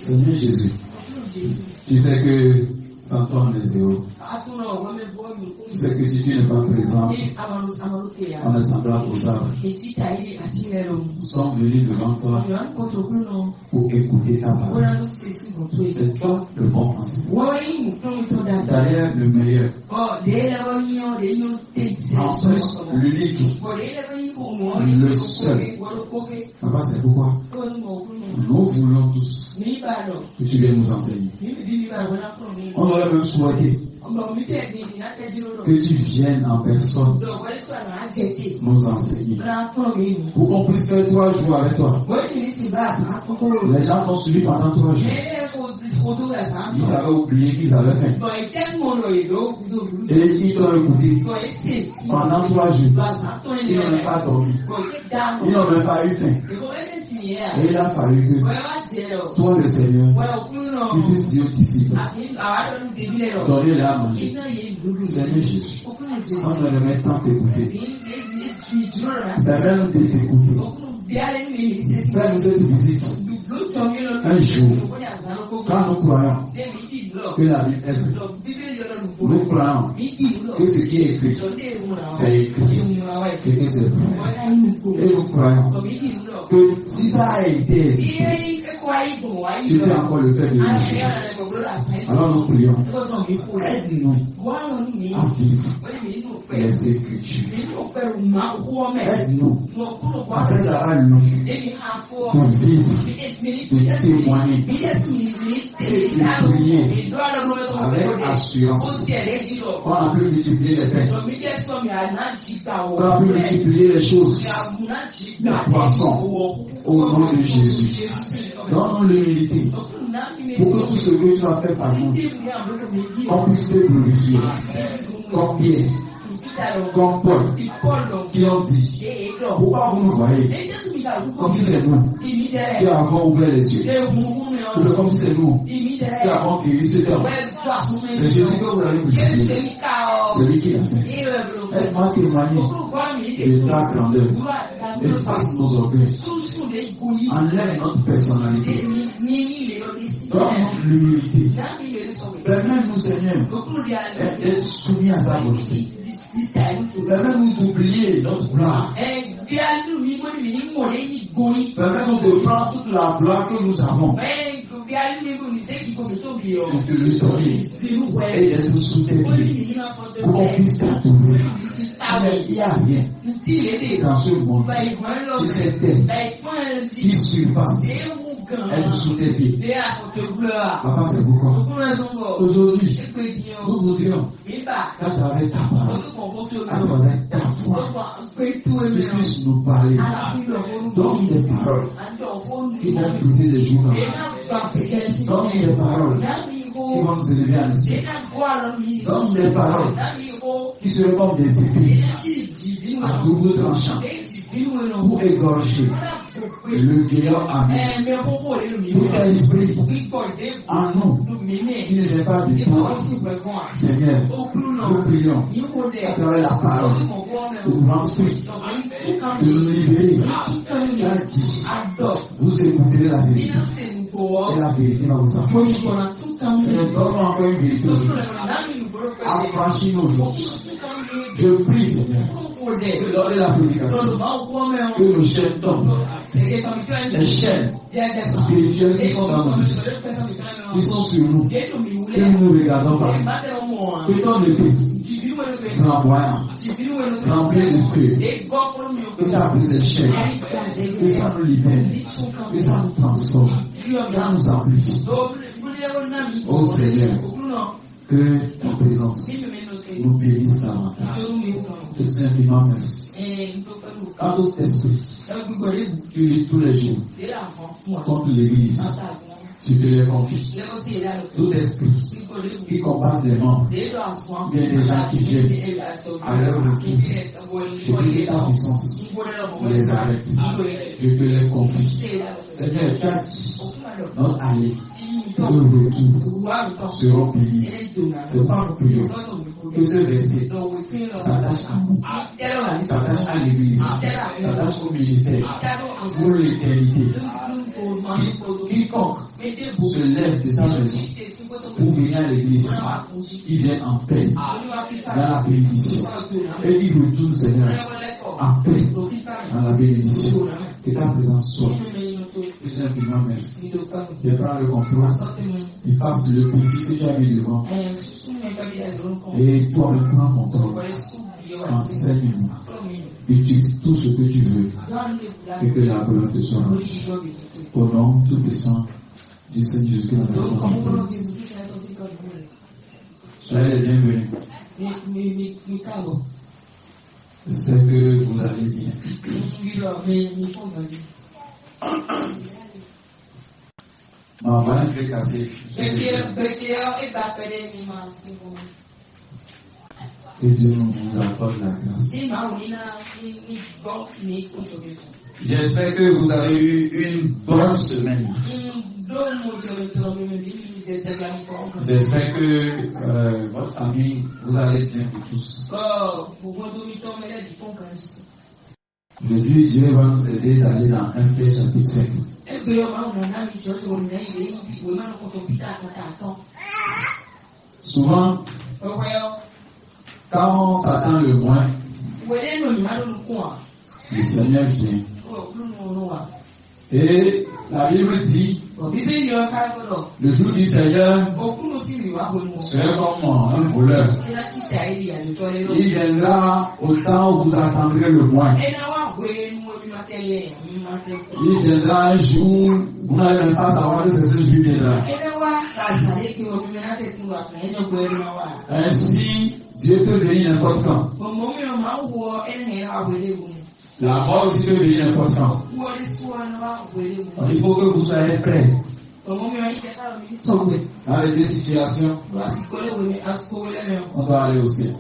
Seigneur Jésus, tu sais que sans toi on est zéro. Tu sais que si tu n'es pas présent, on est semblable aux arbres. Nous sommes venus devant toi pour écouter ta parole. C'est toi le bon enseignant. D'ailleurs, le meilleur. En plus, l'unique. Le seul. Papa, c'est pourquoi nous voulons tous que tu viennes nous enseigner. On aurait même souhaité que tu viennes en personne nous enseigner. Pour qu'on puisse faire 3 jours avec toi. Les gens t'ont suivi pendant 3 jours. Ils avaient oublié qu'ils avaient faim. Et ils t'ont écouté pendant 3 jours. Ils n'ont même pas dormi. Ils n'ont même pas eu faim. Et il a fallu que toi, le Seigneur, tu puisses dire aux disciples, donnez-les à manger. Seigneur Jésus, on ne remet tant t'écouter. Permets-nous de t'écouter. Fais-nous cette visite. Un jour, quand nous croyons que la Bible est vraie, nous croyons que ce qui est écrit, c'est écrit et que c'est vrai. Et nous croyons que si ça a été existé, tu peux encore le faire de nous. Alors nous prions, aide-nous à vivre les Écritures. Aide-nous, après avoir lu, de vivre, de témoigner et de prier avec assurance. On a pu multiplier les pains. On a pu multiplier les choses, les poissons, au nom de Jésus. Donne-nous l'humilité pour que tout ce que tu as fait par nous, on puisse te glorifier. Comme Pierre, comme Paul, qui ont dit, pourquoi vous nous voyez comme si c'est nous qui avons ouvert les yeux, ou comme si c'est nous qui avons guéri ce terme. C'est Jésus que vous allez vous juger. C'est lui qui l'a fait. Aide-moi à témoigner de ta grandeur. Efface nos orgueils. Enlève notre personnalité. Donne-nous l'humilité. Permets-nous, Seigneur, d'être soumis à ta volonté. Permets-nous d'oublier notre gloire. Permets-nous de prendre toute la gloire que nous avons. De te lui donner et d'être sous tes pieds pour qu'on puisse t'adorer. Mais il n'y a rien dans ce monde qui s'éteint, qui surpasse être sous tes pieds. Papa, c'est pourquoi aujourd'hui nous voudrions qu'à travers ta parole, à travers ta voix, tu puisses nous parler. Donne des paroles qui vont briser les jours. Donne des paroles qui vont nous élever à l'esprit. Donne des paroles qui seront comme des épées à double tranchant pour égorger le vieillard amen. Tout esprit en nous qui ne fait pas de toi, Seigneur, nous prions à travers la parole de nous remplir, de nous libérer. Il a dit, vous écouterez la vérité et la vérité va vous affranchir. Donne-nous encore une vérité aujourd'hui. Affranchis-nous aujourd'hui. Je prie, Seigneur, que lors de la prédication, que nos chaînes tombent. Les chaînes spirituelles qui sont dans nos vies, qui sont sur nous, que nous ne regardons pas. Que ton épée flamboyant, remplie de feu, que ça brise les chaînes, que ça nous libère, que ça nous transforme, que ça nous amplifie. Oh Seigneur, que ta présence nous bénisse davantage. Je te dis infiniment merci. Quant aux esprits qui lutte tous les jours contre l'Église, tu te les confies. Tout esprit qui combat les membres, bien des gens qui viennent à leur retour, je prie ta puissance, les arrête. Je te les confie. Seigneur, tu as dit, notre allée, le retour seront bénis. C'est pas nous prions que ce verset s'attache à nous, s'attache à l'Église, s'attache au ministère, pour l'éternité. Quiconque se lèvent de sa maison pour venir à l'église, ils viennent en paix, dans la bénédiction. Et ils retournent, Seigneur, en paix, dans la bénédiction. Que ta présence soit. Déjà, infiniment merci. Je prends le contrôle. Il fasse le petit que tu as mis devant. Et toi, me prends contrôle. Enseigne-nous. Utilise tout ce que tu veux. Et que la gloire te soit rendue. Au nom tout puissant du Seigneur Jésus-Christ. Soyez les bienvenus. J'espère que vous allez bien. Ma voilà un peu cassé. Que Dieu nous apporte la grâce. J'espère que vous avez eu une bonne semaine. J'espère que votre famille, vous allez bien pour tous. Aujourd'hui, Dieu va nous aider d'aller dans 1 Pierre chapitre 5. Souvent, quand on s'attend le moins, le Seigneur vient. Et la Bible dit, le jour du Seigneur serait comme un voleur. Il viendra au temps où vous attendrez le moins. Il viendra un jour, vous n'allez même pas savoir que c'est ce jour viendra. Ainsi, Dieu peut venir n'importe quand. La mort aussi peut venir n'importe quand. Il faut que vous soyez prêts. Dans les deux situations, on doit aller au ciel.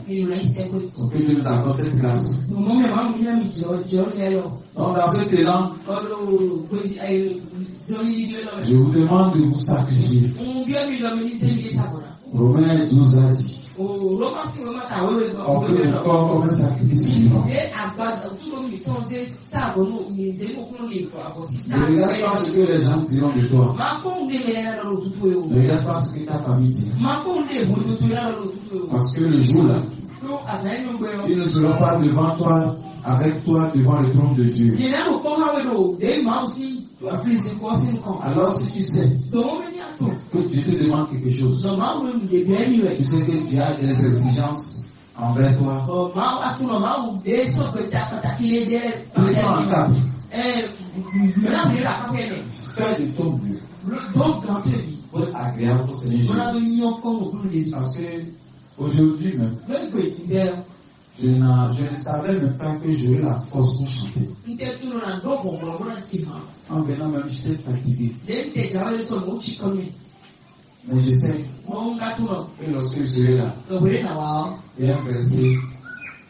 Donc que Dieu nous accorde cette grâce. Donc dans ce élan, je vous demande de vous sacrifier. Romains 12 a dit. On fait le corps comme un sacrifice vivant. Ne regarde pas ce que les gens diront de toi. Ne regarde pas ce que ta famille dit. Parce que le jour là, ils ne seront pas devant toi, avec toi, devant le trône de Dieu. Alors si tu sais que Dieu te demande quelque chose, tu sais que tu as des exigences envers toi, fais de ton mieux pour être agréable au Seigneur Jésus. Parce que aujourd'hui même, je ne savais même pas que j'aurais la force pour chanter. En venant même, j'étais fatigué. Mais je sais que lorsque je serai là, il y a un verset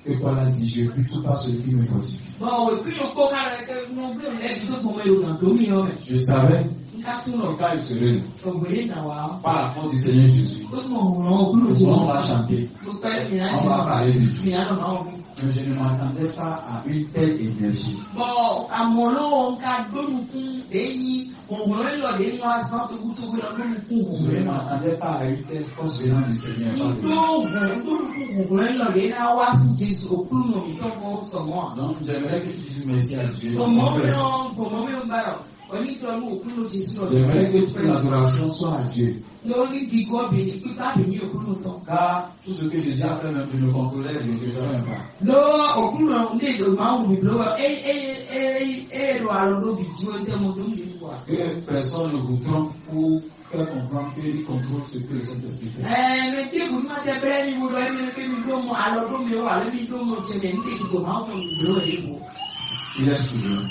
que Paul a dit, je ne prie tout par celui qui me fortifie. Je savais quand il serait là, par la force du Seigneur Jésus, on va chanter, on va parler de Dieu. Mais je ne m'attendais pas à une telle énergie. Je ne m'attendais pas à une telle force venant du Seigneur. Donc j'aimerais que tu dises merci à Dieu. J'aimerais que toute l'adoration soit à Dieu. Car tout ce que Jésus a fait, même de me contrôler, je ne ferai même pas. Que personne ne vous trompe pour faire comprendre qu'il contrôle ce que le Saint-Esprit fait. Il est souverain.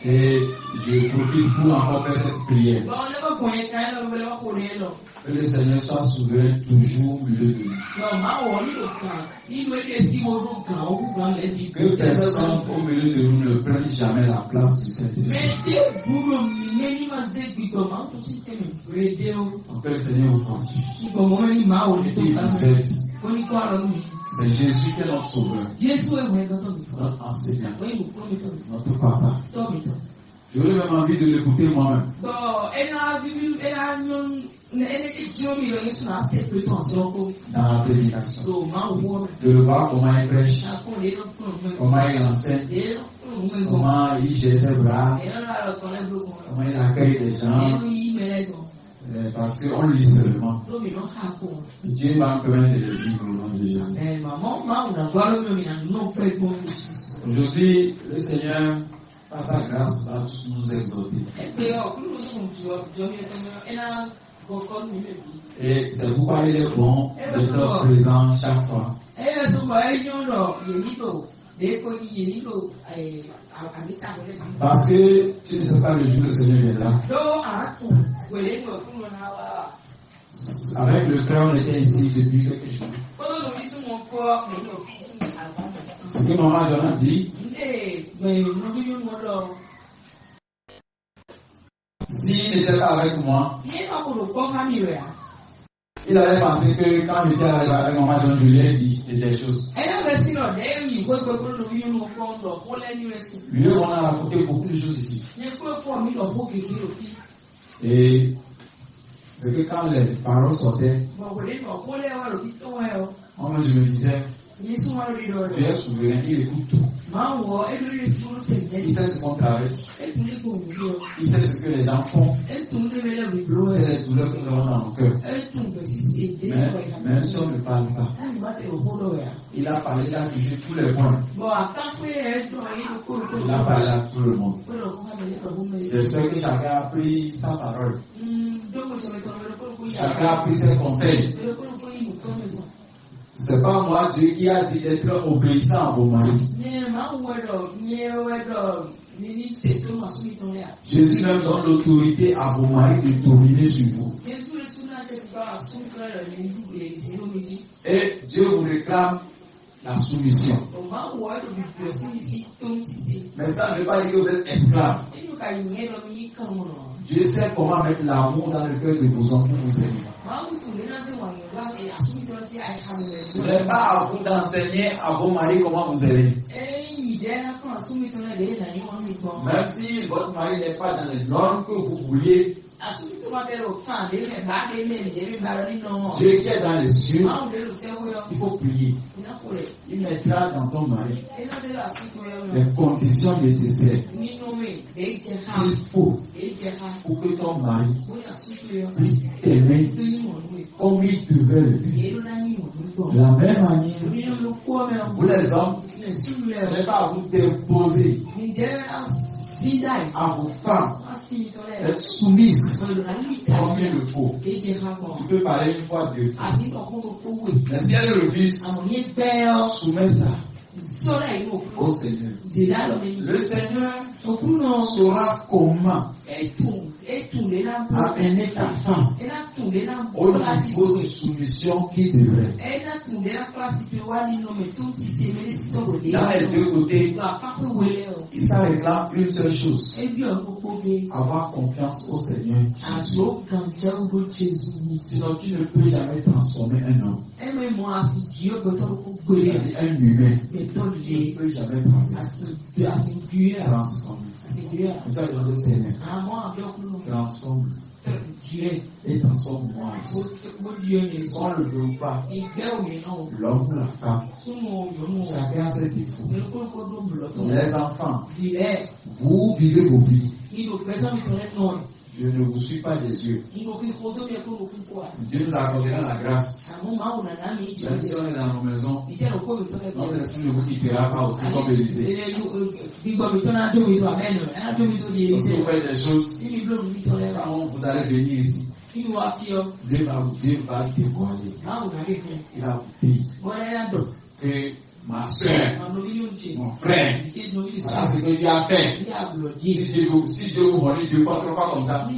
Et je profite pour encore faire cette prière. Que le Seigneur soit souverain toujours au milieu de nous. Que personne au milieu de nous ne prenne jamais la place du Saint-Esprit. Que le Seigneur vous fortifie. C'est Jésus qui est notre sauveur, notre enseignant, notre papa. J'aurais même envie de l'écouter moi-même. Dans la prédication. De le voir comment il prêche, comment il enseigne, comment il gère ses bras, comment il accueille les gens. Parce qu'on lit seulement. Dieu va me permettre de le vivre au nom de Jésus. Aujourd'hui, le Seigneur, par sa grâce, va tous nous exhorter. Et c'est pourquoi il est bon d'être présent chaque fois. Parce que tu ne sais pas le jour où le Seigneur viendra. Avec le frère, on était ici depuis quelques jours. Ce que maman John a dit, s'il n'était pas avec moi, il avait pensé que quand j'étais avec maman John, je lui ai dit des choses. Lui, on a raconté beaucoup de choses ici. Et c'est que quand les paroles sortaient, moi je me disais, tu es souverain, il écoute tout. Il sait ce qu'on traverse. Il sait ce que les gens font. C'est les douleurs que nous avons dans nos cœurs. Mais si on ne parle pas, il a parlé, il a touché tous les points. Il a parlé à tout le monde. J'espère que chacun a pris sa parole. Chacun a pris ses conseils. C'est pas moi, Dieu, qui a dit d'être obéissant à vos maris. Jésus même donne l'autorité à vos maris de dominer sur vous. Et Dieu vous réclame la soumission. Mais ça ne veut pas dire que vous êtes esclave. Dieu sait comment mettre l'amour dans le cœur de vos enfants pour vous aimer. Ce n'est pas à vous d'enseigner à vos maris comment vous aimer. Même si votre mari n'est pas dans les normes que vous vouliez, Dieu qui est dans les cieux, il faut prier. Il mettra dans ton mari les conditions nécessaires qu'il faut pour que ton mari puisse t'aimer comme il devait le faire. De la même manière, vous les hommes, ce n'est pas à vous d'imposer à vos femmes d'être soumises comme il le faut. Tu peux parler une fois, deux fois. Mais si elle refuse, soumets ça au Seigneur. Le Seigneur saura comment amener ta femme au niveau de soumission qu'il devrait. Dans les deux côtés, ça réclame une seule chose: avoir confiance au Seigneur Jésus. Sinon, tu ne peux jamais transformer un homme. Un humain, tu ne peux jamais transformer. Tu dois demander au Seigneur, transforme et transforme-moi aussi. On ne le veut pas. L'homme ou la femme, chacun a ses défauts. Les enfants, vous vivez vos vies. Je ne vous suis pas des yeux. Dieu nous accordera la grâce. Même si on est dans nos maisons, notre esprit ne vous quittera pas aussi comme Élisée. Parce que vous faites des choses, quand vous allez venir ici, Dieu va dévoiler. Il va vous dire que ma soeur, mon frère, voilà ce que Dieu a fait. Si Dieu vous relie deux fois, trois fois comme ça,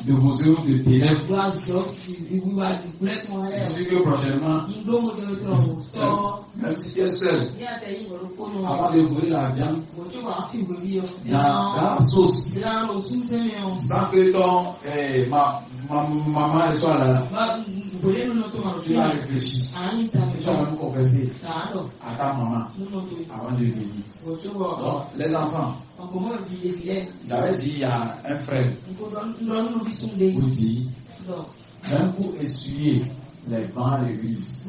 de vos œuvres de ténèbres, je sais que prochainement, même si tu es seul, avant de brûler la viande dans la sauce, sans que maman, elle soit là. Tu vas réfléchir. Tu vas nous confesser à ta maman avant de venir. Donc, les enfants, j'avais dit il y a un frère vous dit, même pour essuyer les bancs à l'église,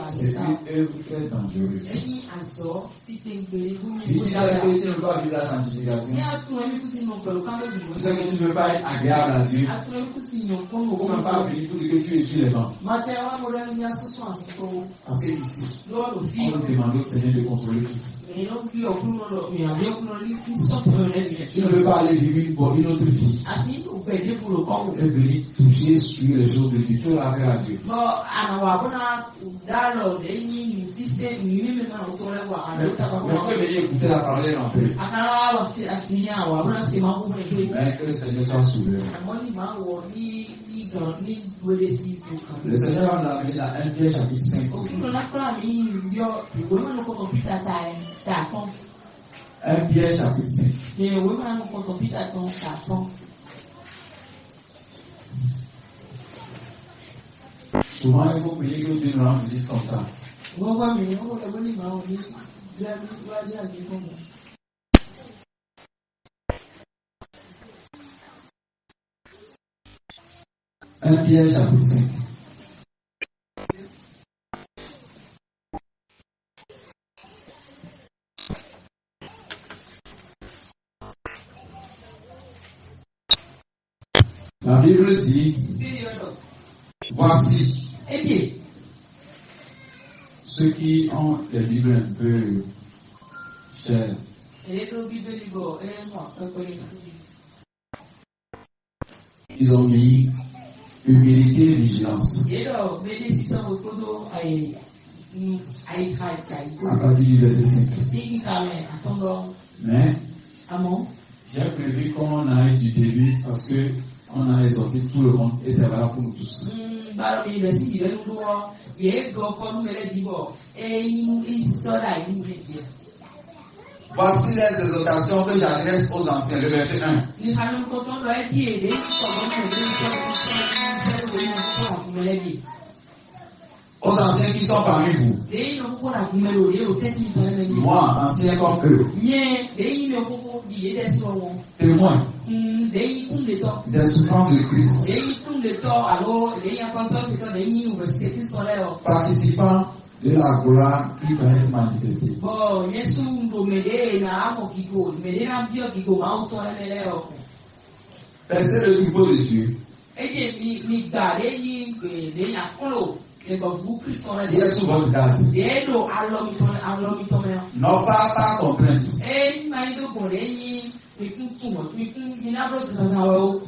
c'est une œuvre très dangereuse. Si tu n'avais pas été le corps de la sanctification, tu sais que tu ne veux pas être agréable à Dieu, tu ne peux pas venir pour dire que tu essuies les bancs. Parce que ici, on nous demande au Seigneur de contrôler tout. Tu ne veux pas aller vivre une autre vie. Et venir toucher sur les choses de Dieu. Tu vas faire à Dieu. Mais on peut venir écouter la parole un peu. Mais que le Seigneur soit souverain. Le Seigneur en a amené dans 1 Pierre chapitre 5. 1 Pierre chapitre 5. Souvent, il faut prier que Dieu nous rende visite comme ça. 1 Pierre chapitre 5. La Bible dit, voici ceux qui ont les Bibles un peu chères. Ils ont mis humilité et vigilance. À partir du verset 5. Mais j'ai prévu qu'on aille du début parce que on a exhorté tout le monde et c'est valable pour nous tous. Voici les exhortations que j'adresse aux anciens, le verset 1. Aux anciens qui sont parmi vous. Moi, ancien comme eux. Témoin des souffrances de Christ. Participant de la gloire qui va être manifestée. Percez le niveau de Dieu. Il est sous votre garde. Non pas par contrainte,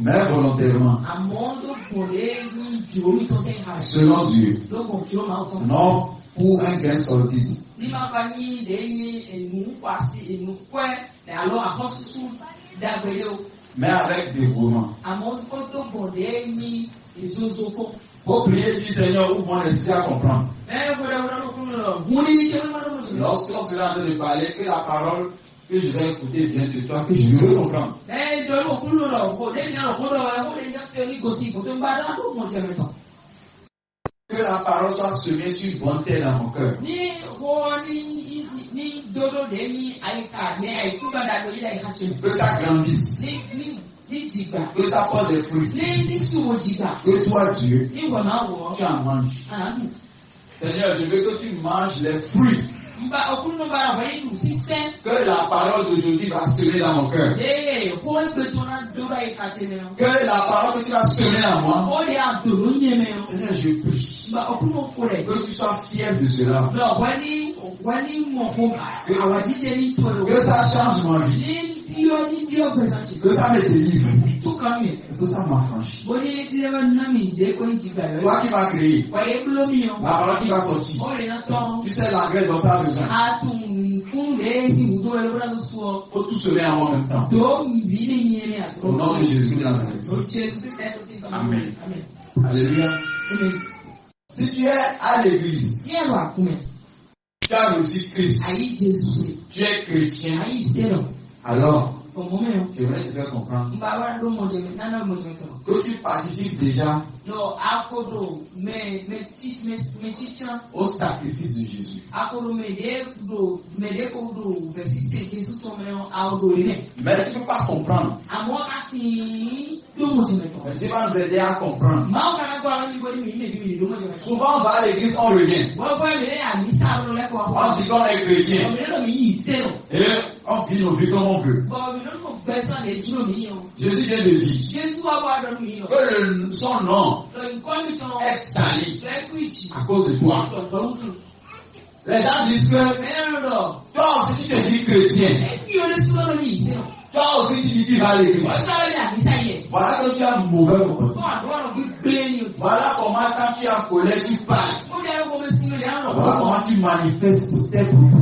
mais volontairement. Selon Dieu. Non pour un gain sordide. Mais avec dévouement. Pour prier du Seigneur, ouvre mon esprit à comprendre. Lorsqu'on sera en train de parler, que la parole que je vais écouter vient de toi, que je veux comprendre. Que la parole soit semée sur une bonne terre dans mon cœur. Que ça grandisse. Que ça porte des fruits. Que toi, Dieu, tu en manges. Seigneur, je veux que tu manges les fruits. Que la parole d'aujourd'hui va semer dans mon cœur. Que la parole que tu vas semer en moi. Seigneur, je prie. Que tu sois fier de cela. Que ça change ma vie. Que ça me délivre. Que ça m'affranchisse. Toi qui m'as créé. La parole qui va sortir. Tu sais l'engrais dont ça a besoin. Faut tout semer en moi en même temps. Au nom de Jésus de Nazareth. Amen. Alléluia. Si tu es à l'église, tu as reçu Christ, tu es chrétien, alors J'aimerais te faire comprendre que tu participes déjà au sacrifice de Jésus. Mais tu ne peux pas comprendre. Mais tu vas nous aider à comprendre. Souvent on va à l'église, on revient. On dit qu'on est chrétien. Et on vit nos vies comme on veut. Jésus vient de dire que son nom est sali à cause de toi. Les gens disent que toi aussi tu te dis chrétien. Toi aussi tu dis que tu vas à l'église. Voilà que tu as un mauvais comportement. Voilà comment quand tu es en colère tu parles. Voilà comment tu manifestes tes propos.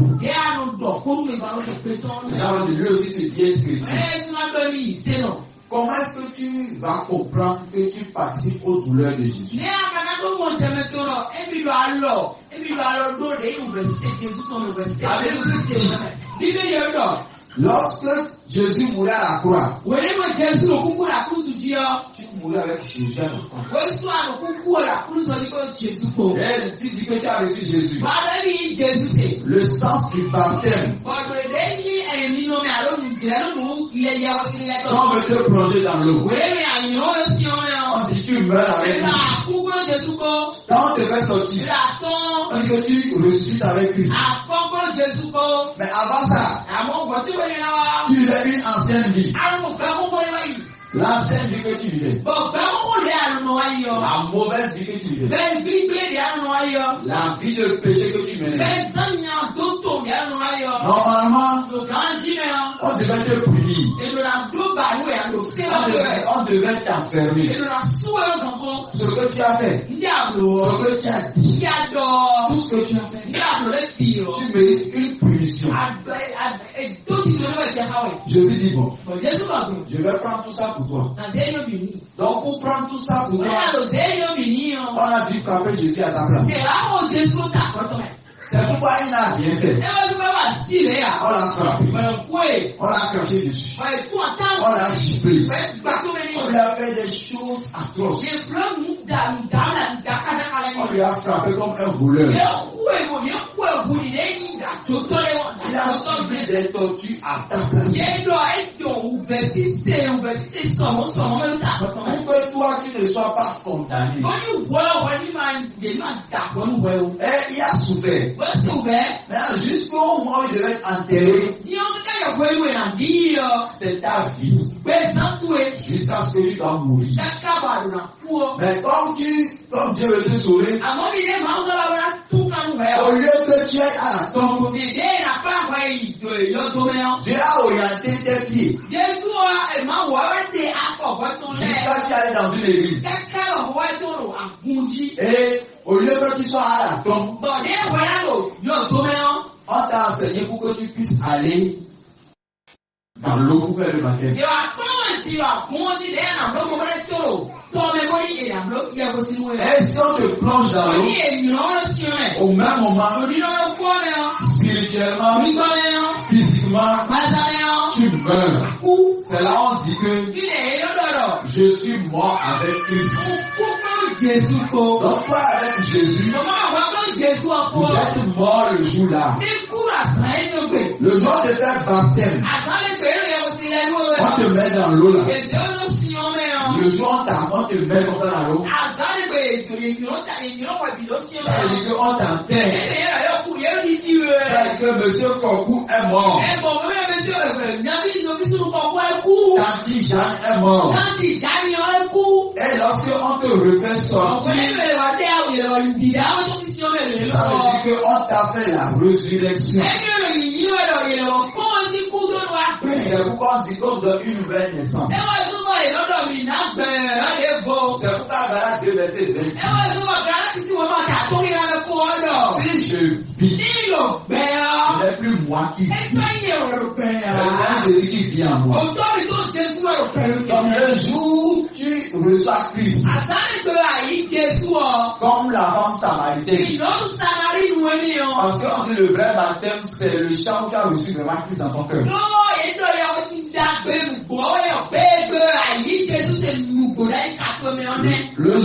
Les gens vont lui aussi se dire chrétien. Comment est-ce que tu vas comprendre que tu participes aux douleurs de Jésus? Lorsque Jésus mourait à la croix, tu mourais avec Jésus à la croix. Tu dis que tu as reçu Jésus. Le sens du baptême. Quand on veut te plonger dans l'eau, on dit tu meurs avec lui. Quand on te fait sortir, on dit que tu ressuscites avec Christ. Mais avant ça, tu vivais une ancienne vie. L'ancienne vie que tu vivais. La mauvaise vie que tu vivais. La vie de péché que tu menais. Normalement, on devait te punir. On devait t'enfermer. Ce que tu as fait, ce que tu as dit, tout ce que tu as fait, tu mérites une punition. Jésus dit bon, je vais prendre tout ça pour toi. Donc pour prendre tout ça pour toi, on a dû frapper Jésus à ta place. C'est pourquoi il n'a rien fait. On l'a frappé. On l'a craché dessus. On l'a giflé. On lui a fait des choses atroces. On lui a frappé comme un voleur. Il a subi des tortures à ta place. Pour que toi tu ne sois pas condamné. Et il a souffert. Mais jusqu'au moment où il devait être enterré, c'est ta vie. Jusqu'à ce que tu dois mourir. Mais comme Dieu veut te sauver, au lieu que tu ailles à la tombe, Dieu a orienté tes pieds jusqu'à tu aller dans une église. Et au lieu que tu sois à la tombe, on t'a enseigné pour que tu puisses aller dans l'eau pour faire le baptême. Et si on te plonge dans l'eau, au même moment, spirituellement, physiquement, tu meurs. C'est là où on dit que je suis mort avec Christ. Donc toi avec Jésus, vous êtes mort le jour-là. Le jour de faire baptême, on te met dans l'eau là. Le jour on te met comme ça dans l'eau. Ça veut dire qu'on t'enterre. Ça veut dire que monsieur Kokou est mort. Tanti Jeanne est mort. Et lorsque on te refait sortir, ça veut dire qu'on t'a fait la résurrection. C'est pourquoi on dit qu'on donne une nouvelle naissance. C'est pourquoi Galates 2 verset 20. Si je vis, ce n'est plus moi qui vis. C'est Jésus qui vit en moi. Comme le jour tu reçois Christ, comme la femme samaritaine. Parce qu'on dit le vrai baptême, c'est le chant où tu as reçu vraiment Christ dans ton cœur.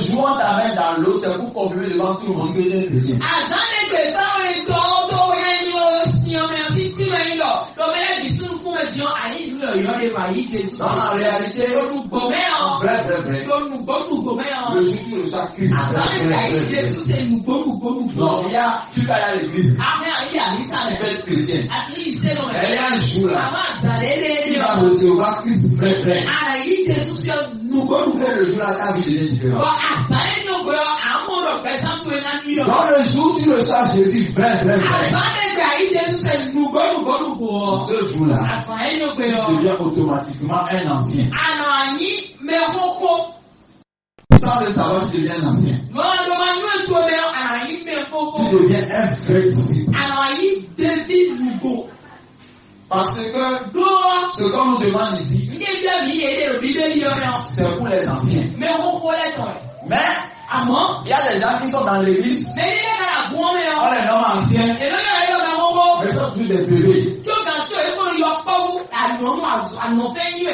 jouant ta main dans l'eau, c'est pour confirmer devant tout le monde que tu es chrétien. Dans la réalité, vrai, le jour où tu reçois Christ, non, tu vas aller à l'église, tu peux être chrétien. Il y a un jour là, tu vas recevoir Christ vrai. Le jour là, ta vie devient différente. Dans le jour où tu reçois Jésus vrai. Ce jour-là, tu deviens automatiquement un ancien. Sans le savoir, tu deviens un ancien. Tu deviens un vrai disciple. Parce que ce qu'on nous demande ici, c'est pour les anciens. Mais il y a des gens qui sont dans l'église, on les nomme anciens, mais ils sont tous des bébés.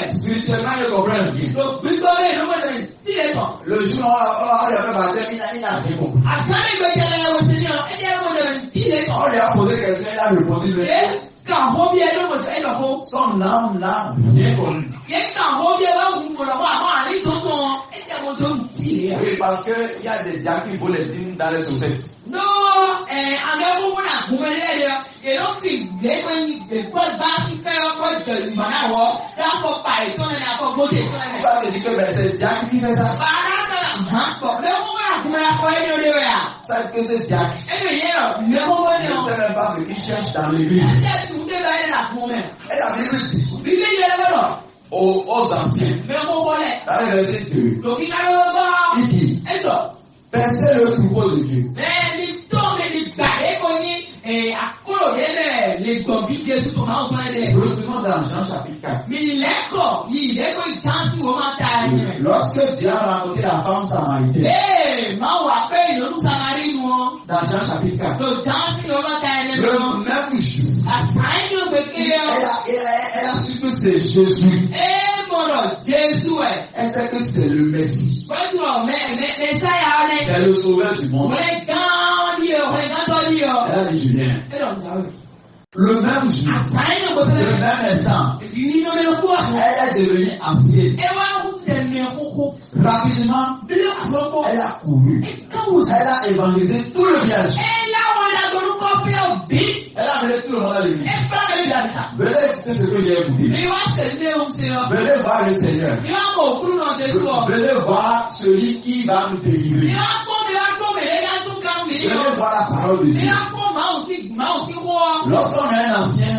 Spirituellement, ils comprennent bien. Le jour où on lui a fait baptême, il n'a rien compris. On lui a posé question, il a répondu. Son âme n'a rien connu. Oui, parce qu'il y a des diacres qui volent les dîmes dans les chaussettes. Ça veut dire que c'est diacre qui fait ça. Ça veut dire que c'est diacre. Je ne sais même pas ce qu'il cherche dans l'église. Et la Bible dit aux anciens, dans le verset 2, il dit, percez le troupeau de Dieu. Revenons dans Jean chapitre 4. Lorsque Dieu a rencontré la femme samaritaine, dans Jean chapitre 4, le même jour, elle a su que c'est Jésus. Elle sait que c'est le Messie. C'est le sauveur du monde. Elle a dit Julien. Le même jour, le même instant, elle est devenue ancienne. Rapidement, elle a couru. Elle a évangélisé tout le village. Elle a amené tout le monde à l'église. Venez écouter ce que j'ai écouté. Venez voir le Seigneur. Venez voir celui qui va nous délivrer. Venez voir la parole de Dieu. Lorsqu'on est un ancien,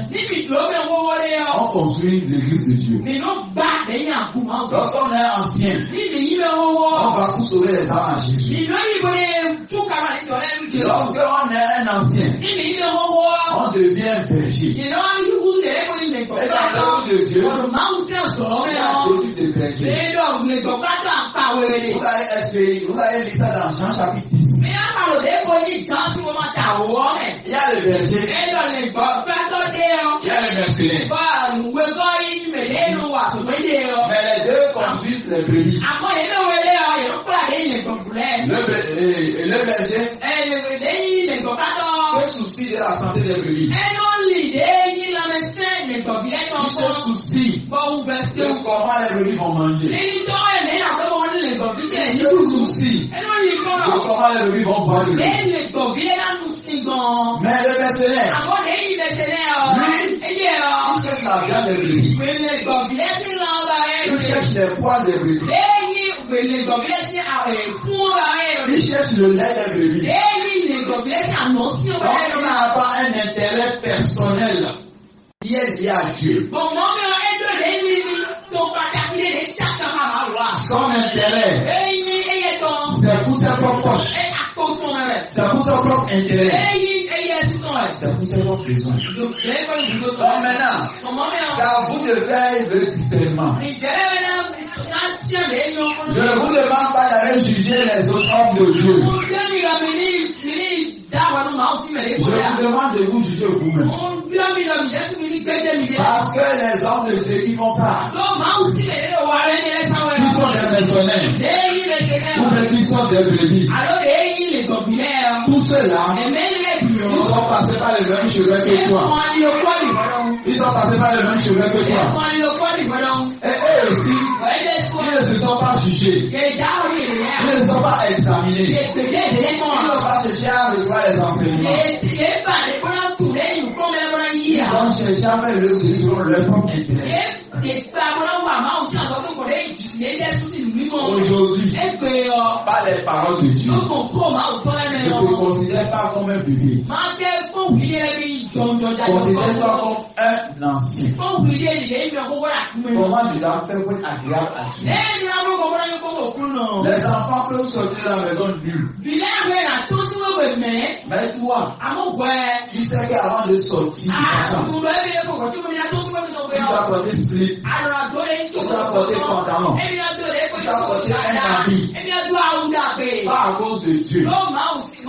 on construit l'église de Dieu. Lorsqu'on est ancien, on va pour sauver les âmes à Jésus. Lorsqu'on est un ancien, on devient berger. Et dans l'œuvre de Dieu, il y a deux types de bergers. Vous allez lire ça dans Jean chapitre 10. Il y a le berger. Il y a le mercenaire. Mais les deux conduisent les brebis. Le berger se soucie de la santé des brebis. Il se soucie de comment les brebis vont manger. Il se soucie de comment les brebis vont boire. Mais le mercenaire, lui, il cherche la viande des brebis. Il cherche les poils des brebis. Il cherche le lait des brebis. Donc on n'a pas un intérêt personnel qui est lié à Dieu. Son intérêt, c'est pour ses propres poches. C'est pour ses propres intérêts. C'est pour ses propres besoins. Donc maintenant, c'est à vous de faire le discernement. Je ne vous demande pas d'aller juger les autres hommes de Dieu. Je vous demande de vous juger vous-même. Parce que les hommes de Dieu qui font ça, ils sont des mercenaires. Vous malédiction des brebis. Tous ceux-là, ils sont passés par les mêmes chemins que toi. Ils sont passés par les mêmes chemins que toi. Et eux aussi, ils ne se sont pas jugés. Ils ne sont pas examinés. Ils n'ont pas cherché à recevoir les enseignements. Ils ont cherché à faire le délit selon leur propre intérêt. Aujourd'hui, par les paroles de Dieu, je ne te considère pas comme un bébé. Considère-toi comme un ancien. Comment je dois faire pour être agréable à Dieu? Les enfants peuvent sortir de la maison nulle. Mais toi, tu sais qu'avant de sortir, tu dois porter slip, tu dois porter pantalon, tu dois porter un habit. Pas à cause de Dieu. Parce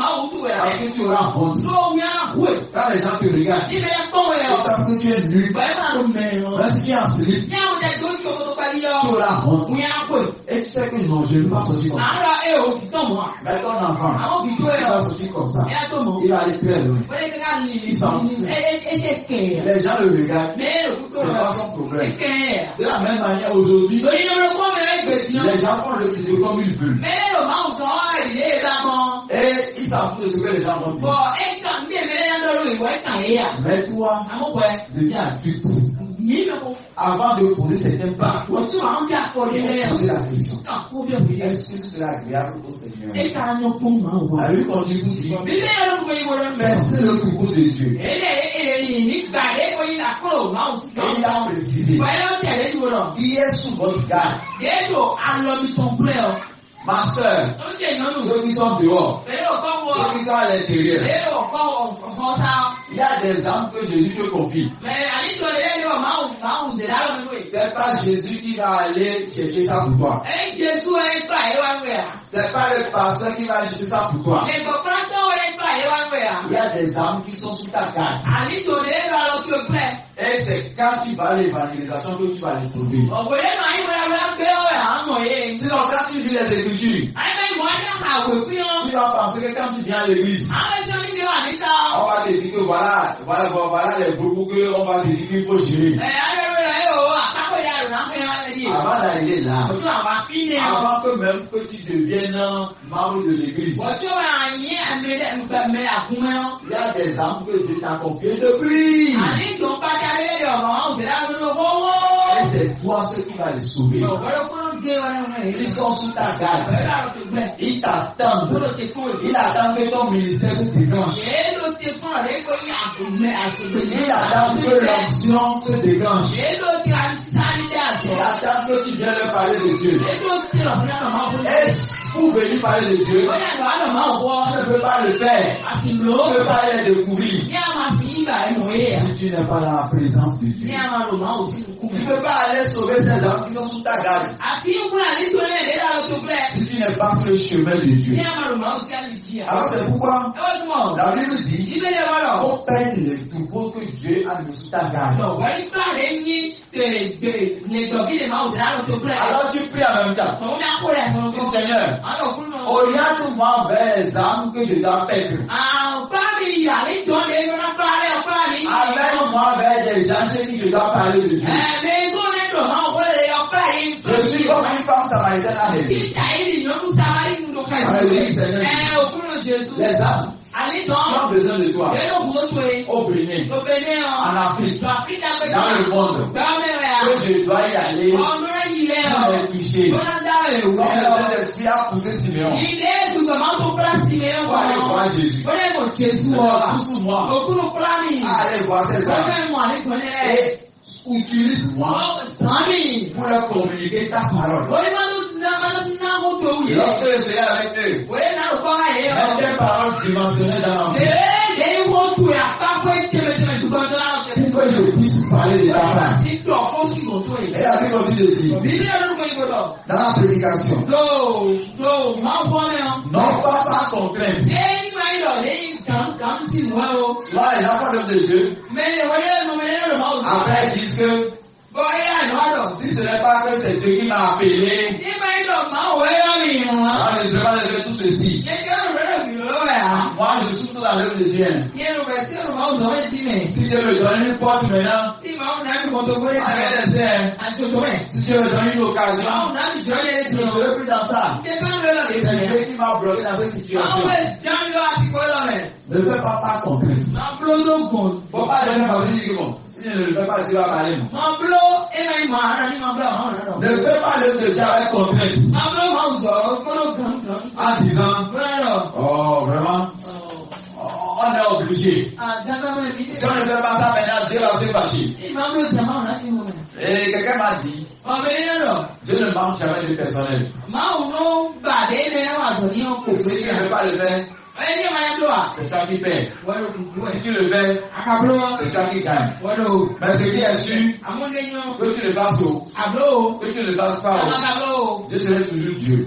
que tu auras honte. Quand les gens te regardent, ils savent que tu es nu. Même si tu es en slip, tu auras honte. Et tu sais que non, je ne vais pas sortir comme ça. Mais ton enfant, il va sortir comme ça. Il va aller très loin. Il s'en fout. Les gens le regardent. C'est pas son problème. De la même manière, aujourd'hui, les gens font le vidéo comme ils veulent. Et ils s'en foutent de ce que les gens vont dire. Mais toi, deviens adulte. Avant de poser certains pas, poser la question. Est-ce que ce sera agréable au Seigneur? La Bible continue pour dire, percez le troupeau de Dieu. Et il a précisé, qui est sous votre garde. Ma soeur, ceux qui sont dehors, ceux qui sont à l'intérieur, il y a des âmes que Jésus te confie. C'est pas Jésus qui va aller chercher ça pour toi. C'est pas le pasteur qui va aller chercher ça pour toi. Il y a des âmes qui sont sous ta garde. Et c'est quand tu vas à l'évangélisation que tu vas les trouver. Sinon, quand tu lis les Écritures, tu vas penser que quand tu viens à l'église, on va te dire que voilà les groupes qu'on va te dire qu'il faut gérer. Avant d'arriver là, avant que même que tu deviennes membre de l'église, il y a des âmes que Dieu t'a confiées depuis. Et c'est toi ce qui va les sauver. Ils sont sous ta garde. Ils t'attendent. Ils attendent que ton ministère se déclenche. Ils attendent que l'onction se déclenche. Ils attendent que tu viennes leur parler de Dieu. Est-ce pour venir parler de Dieu? Tu ne peux pas le faire. Tu ne peux pas les découvrir. Si tu n'es pas dans la présence de Dieu, tu ne peux pas aller sauver ces âmes qui sont sous ta garde. Si tu n'es pas sur le chemin de Dieu. Alors c'est pourquoi la Bible dit qu'on perd les troupeaux que Dieu a mis sous ta garde. Alors tu pries en même temps. Seigneur, oriente-moi vers les âmes que je dois perdre. Amène-moi vers des gens chez qui je dois parler de Dieu. Je suis comme une femme samaritaine à l'église. Les âmes qui ont besoin de toi au Bénin, en Afrique, dans le monde, que je dois y aller pour les toucher. Comme le Saint-Esprit a poussé Siméon pour aller voir Jésus. Pousse-moi à aller voir ces âmes. Et utilise-moi pour leur communiquer ta parole. Lorsque je serai avec eux, mets tes paroles dimensionnées dans ma vie. Pour que je puisse parler de ta part. Et la Bible continue de dire, dans la prédication, non pas par contrainte. Soit les enfants de Dieu, après ils disent que si ce n'est pas que c'est Dieu qui m'a appelé, moi je serai fait tout ceci. Moi, je suis dans la l'œuvre de Dieu. Si Dieu me donne une porte maintenant, si Dieu me donne une occasion, je ne serai plus dans ça. C'est Dieu qui m'a bloqué dans cette situation. Ne fais pas contrainte. Faut pas donner ma vie, bon. Si je ne le fais pas, tu vas parler. Ne fais pas l'œuvre de Dieu avec contrainte. En disant, oh, vraiment, on est obligé. Si on ne fait pas ça maintenant, Dieu va se fâcher. Et quelqu'un m'a dit, Dieu ne manque jamais de personnel. Si tu ne veux pas le faire, c'est toi qui perds. Si tu le fais, c'est toi qui gagne. Mais ce qui est sûr, que tu le fasses que tu ne le fasses pas, Dieu serait toujours Dieu.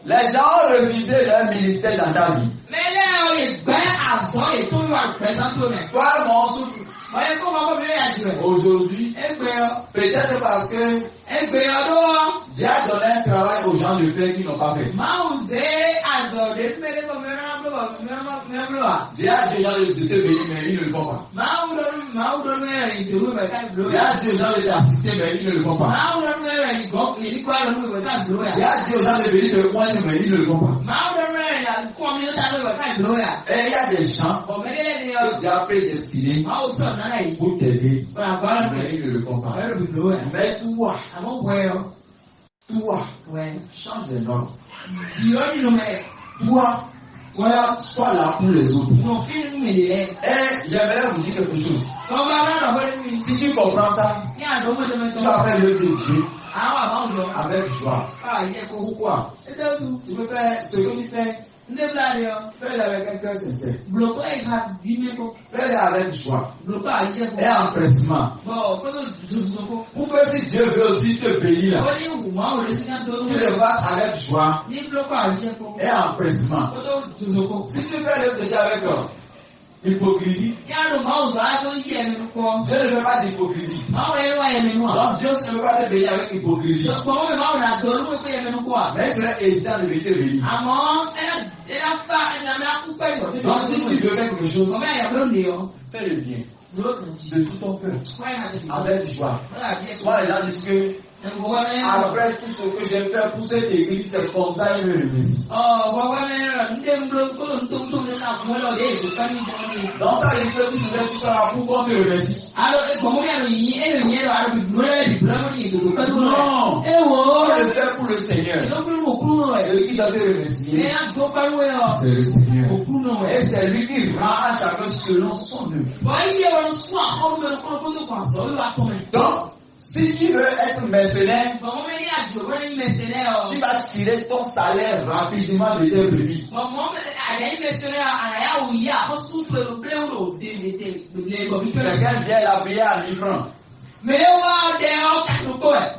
Les gens ont refusé leur ministère dans ta vie. Toi, mon souffle. Aujourd'hui, peut-être parce que Dieu a donné un travail aux gens de faire qui n'ont pas fait. Dieu a dit aux gens de te bénir, mais ils ne le font pas. Dieu a dit aux gens de t'assister, mais ils ne le font pas. Dieu a dit aux gens de bénir de pointe, mais ils ne le font pas. Et il y a des gens que Dieu a prédestinés pour t'aider, mais ils ne le font pas. Mais toi, change de nom. Toi, sois là pour les autres. Et j'aimerais vous dire quelque chose. Si tu comprends ça, tu vas faire l'œuvre de Dieu avec joie. Pourquoi? Tu peux faire ce que tu fais. Fais-le avec un cœur sincère. Fais-le avec joie et empressement. Pour que si Dieu veut aussi te bénir, tu le fasses avec joie et empressement. Si tu fais l'œuvre de Dieu avec hypocrisie, Dieu ne fait pas d'hypocrisie. Donc Dieu ne veut pas te bénir avec hypocrisie. Mais il serait hésitant de te bénir. Donc si tu veux faire quelque chose, fais le bien de tout ton cœur, avec joie. Soit les gens disent que après tout ce que j'ai fait pour cette église, c'est comme ça ils me remercient. Donc ça veut dire que tu faisais tout ça pour qu'on te remercie. Non, on le fait pour le Seigneur. Celui qui doit te remercier, c'est le Seigneur. Et c'est lui qui rend à chacun selon son œuvre. Donc, si tu veux être mercenaire, tu vas tirer ton salaire rapidement de tes brebis. Quelqu'un vient la payer à 1000 francs.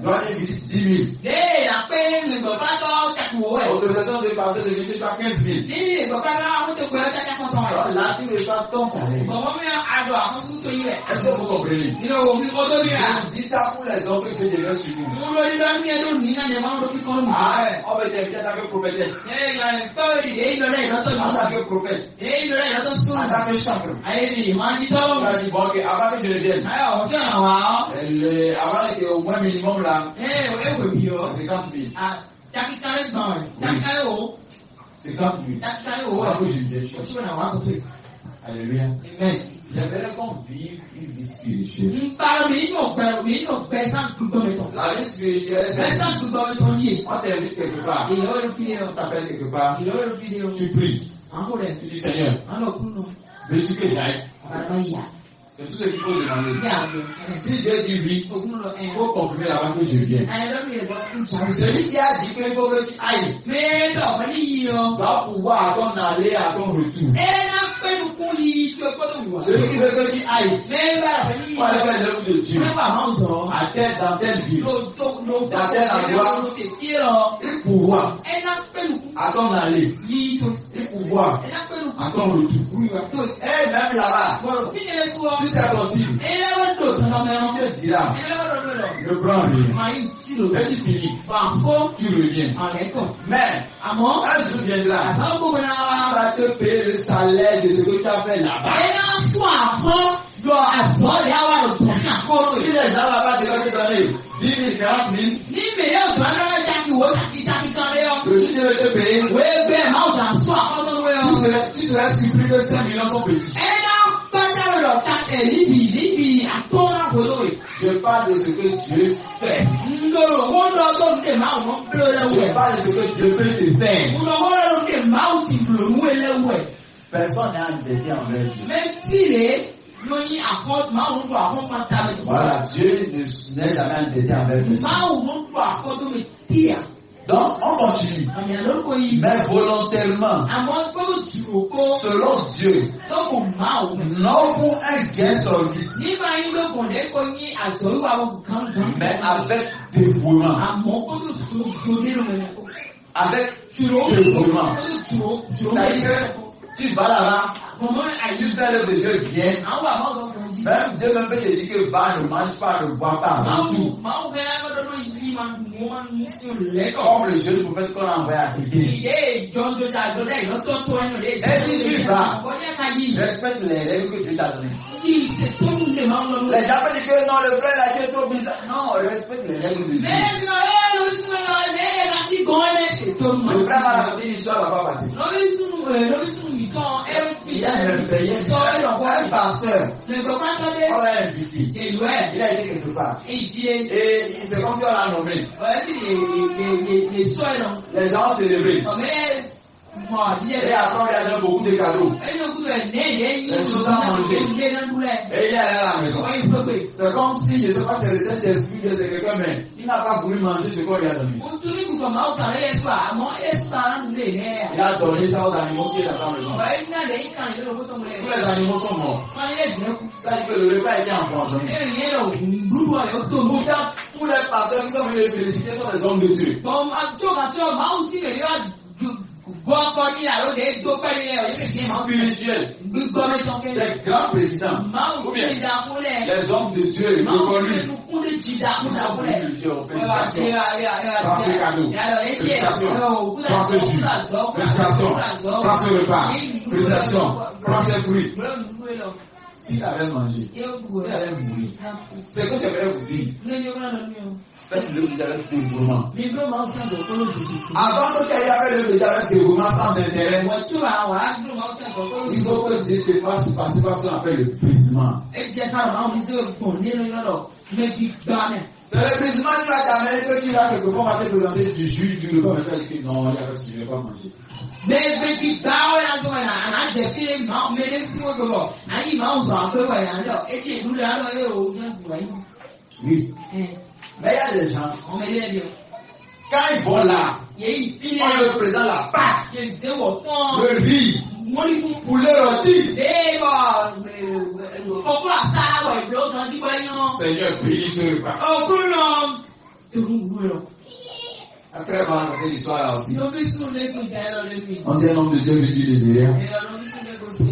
Doit aller visiter 10 000. Autorisation de passer de visite à 15 000. Là, tu reçois ton salaire. Est-ce que vous comprenez? Je dis ça pour les hommes que je devais sur vous. Ah, on va t'inviter en tant que prophétesse. En tant que prophète. En tant que chambre. Tu vas dire, bon, ok, avant que je ne vienne. Avant qu'au moins minimum là, c'est 50 000. 50 000. Avant que je ne vienne. Alléluia. Amen. J'aimerais qu'on vive une vie spirituelle. La vie spirituelle, c'est on t'invite quelque part. On t'appelle quelque part. Tu pries. Tu dis Seigneur, veux-tu que j'aille? C'est tout ce qu'il faut demander. Si Dieu dit oui, il faut confirmer là-bas que je viens. Celui qui a dit qu'il faut que tu ailles va pouvoir à ton aller, à ton retour. Celui qui veut que tu ailles, on va faire l'œuvre de Dieu. À telle, dans telle ville, dans tel endroit, il pouvoir à ton aller, il pouvoir à ton retour. Et même là-bas, si c'est possible, tu te diras, ne prends rien. Et tu finis. Tu reviens. Mais, un jour viendra, on va te payer le salaire de ce que tu as fait là-bas. Si les gens là-bas te vont te donner 10 000, 40 000, tu devais te payer. Tu serais surpris que 5 millions sont petits. Je parle de ce que Dieu fait. Je parle de ce que Dieu peut te faire. Personne n'est endetté envers Dieu. Voilà, Dieu n'est jamais endetté envers personne. Donc, on continue. Mais volontairement, selon Dieu, non pour un gain sordide, mais avec dévouement. Avec dévouement. C'est-à-dire, tu vas là-bas, tu fais le Dieu bien. Même Dieu même peut te dire que va, ne mange pas, ne bois pas. Tout. Comme le jeune prophète qu'on a envoyé à Tété. Et si tu vas, respecte les règles que Dieu t'a données. Les gens peuvent dire que non, le frère là, tu es trop bizarre. Non, respecte les règles de Dieu. Le frère m'a raconté une histoire là-bas passée. Il y a un pasteur. On l'a invité. Il a été quelque part. Et c'est comme si on l'a nommé. Les gens ont célébré. Et après, on lui a donné beaucoup de cadeaux. Les choses à manger. Et il est allé à la maison. C'est comme si, je ne sais pas si c'est le Saint-Esprit, c'est quelqu'un, mais il n'a pas voulu manger ce qu'on lui a donné. Il a donné ça aux animaux qui étaient dans sa maison. Tous les animaux sont morts. Ça dit que le repas était empoisonné. Pourtant, tous les pasteurs qui sont venus les féliciter sont des hommes de Dieu. Spirituel. Les grands présidents. Ou bien les hommes de Dieu reconnus. Félicitations. Prends ce cadeau. Félicitations. Prends ce jus. Félicitations. Prends ce repas. Félicitations. Prends ce fruit. S'il avait mangé, il allait mourir. C'est ce que j'aimerais vous dire. Faites-le avec dévouement. Avant que tu ailles avec le avec dévouement sans intérêt, il faut que Dieu te fasse passer par ce qu'on appelle le brisement. C'est le brisement qui va t'amener que tu vas quelque part, on va te présenter du jus, du repas, mais tu vas dire que non, il y a je ne vais pas manger. Oui. Mais il y a des gens, quand ils vont là, on leur présente la pâte, le riz, poulet rôti. Seigneur, bénis ce repas. Après avoir raconté l'histoire là aussi, on dit un homme de Dieu venu de derrière.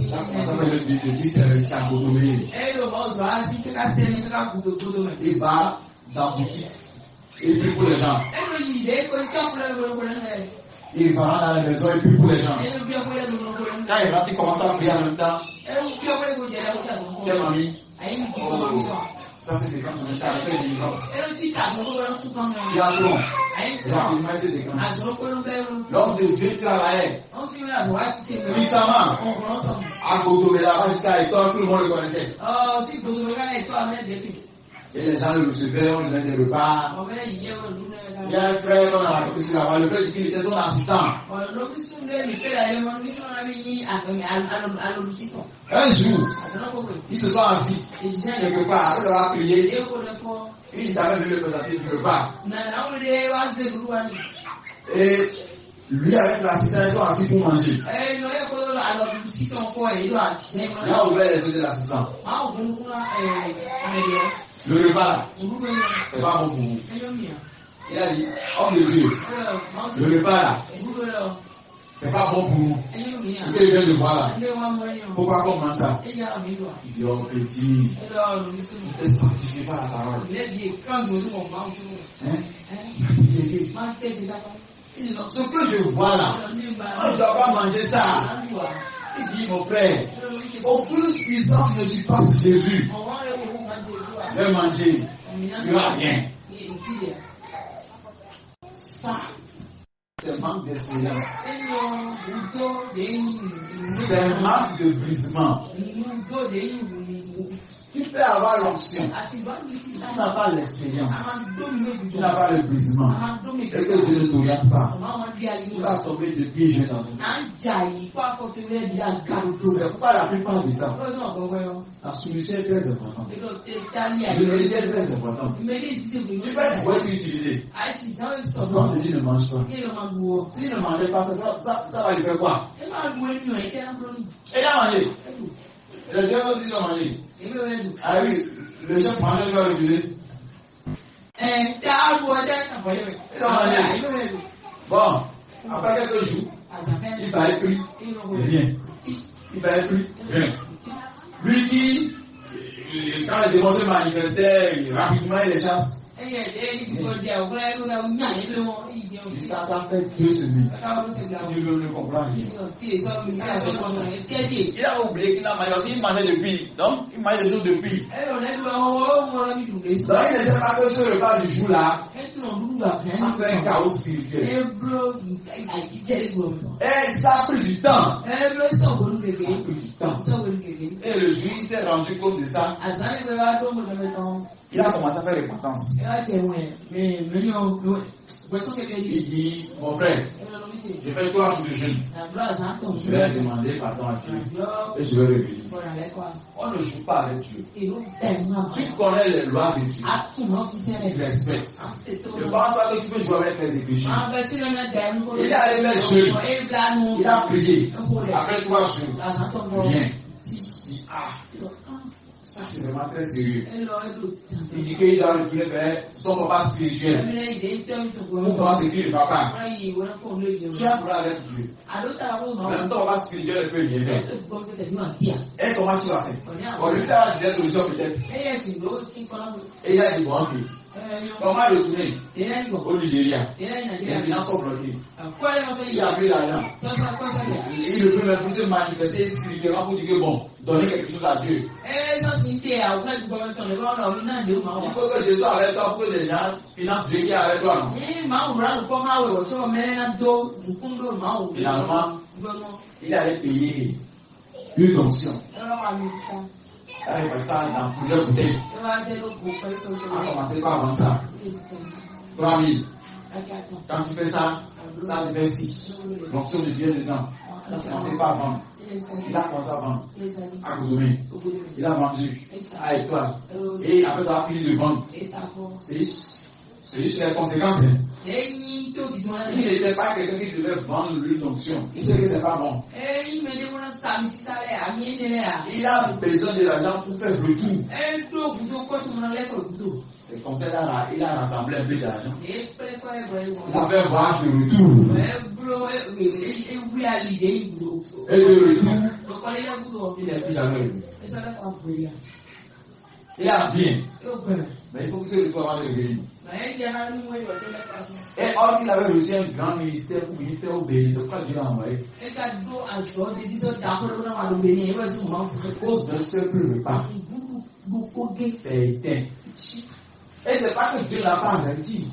Là, comment ça fait le but de lui, c'est le chacotomé. Il va dans la boutique. Il prie pour les gens. Il va dans la maison et prie pour les gens. Quand il rentre, il commence à prier en même temps. Quelle mamie? Ça c'est des grands sur le tas, il fait des grands. Il y a trop. L'homme de Dieu travaillait puissamment à Gotomé là-bas jusqu'à Étoile, tout le monde le connaissait. Et les gens le recevaient, on lui donnait des repas. Il y a un frère qu'on a raconté sur la voie, le frère dit qu'il était son assistant. Un jour, ils se sont assis quelque part, on leur a prié. Il avait venu le présenter du repas. Et lui avec l'assistant, ils sont assis pour manger. Il a ouvert les yeux de l'assistant. Le repas là, c'est pas bon pour vous. Il a dit, homme de Dieu, le repas là, C'est pas bon pour nous. Ce qu'il vient de voir là. Pourquoi comment ça? Il dit, oh petit, ne sanctifie pas la parole. Ce que je vois là, on ne doit pas manger ça. Il dit, mon frère, au plus puissance ne surpasse Jésus. Je vais manger, il n'y aura rien. Ça, c'est manque d'expérience. C'est un manque de brisement. Tu peux avoir l'option. Tu n'as pas l'expérience. Tu n'as pas le brisement. Et que Dieu ne t'oriente pas. Tu vas tomber de pieds jeunes dans tout. C'est pourquoi la plupart du temps, la solution est très importante. L'humilité est très importante. Tu vas être quoi utiliser. Quand tu dis ne mange pas. S'il ne mangeait pas, ça va lui faire quoi? Il a mangé. Le Dieu dit de manger. Ah oui, le chef mange, il va refuser. Il a mangé. Bon, après quelques jours, il va être pris. Rien. Il va être pris. Rien. Lui qui, quand les démons se manifestaient, rapidement il les chasse. Ça fait 2 semaines. Il ne comprend rien. Il a oublié qu'il a mangé aussi. Il mangeait depuis. Donc, il mangeait des choses depuis. Donc, il ne sait pas que ce repas du jour-là a fait un chaos spirituel. Et ça a pris du temps. Et le juif s'est rendu compte de ça. Il a commencé à faire repentance. Il dit, mon frère, je fais 3 jours de jeûne. Je vais demander pardon à Dieu. Et je vais revenir. On ne joue pas avec Dieu. Tu connais les lois de Dieu. Tu respectes. Je pense pas que tu peux jouer avec les Écritures. Il est allé vers jeûne. Il a prié. Après 3 jours, rien. Ça, c'est vraiment très sérieux. Il dit qu'il doit retourner vers son papa spirituel. Pour pouvoir s'écrire le papa. Tu as un problème avec Dieu. Même ton papa spirituel ne peut rien faire. Et comment tu vas faire? On lui a des solutions peut-être. Et il a dit, bon, ok. Comment retourner au Nigeria? Les finances sont bloquées. Il a pris l'argent. Il ne peut même plus se manifester spirituellement pour dire que bon, donner quelque chose à Dieu. Il faut que Jésus avec toi pour que les gens financent Dieu qui est avec toi. Finalement, il allait payer une onction. Il a fait ça dans plusieurs bouteilles. On a commencé par vendre ça. 3 000. Quand tu fais ça, ça te fait 6. L'onction de Dieu dedans. Il a commencé par vendre. Il a commencé à vendre. À Goudomé. Il a vendu à Étoile. Et après ça a fini de vendre. C'est juste les conséquences. Il n'était pas quelqu'un qui devait vendre l'huile d'onction. Il sait que c'est pas bon. Il a besoin de l'argent pour faire le retour. C'est comme ça il a rassemblé un peu d'argent. Il a fait voir le retour. Et le retour, il n'est plus jamais revenu. Il a bien. Mais il faut que ce retour avant de revenir. Et or qu'il avait reçu un grand ministère pour venir faire obéir, c'est pourquoi Dieu l'a envoyé. À cause d'un simple repas, c'est éteint. Et c'est pas que Dieu l'a pas averti.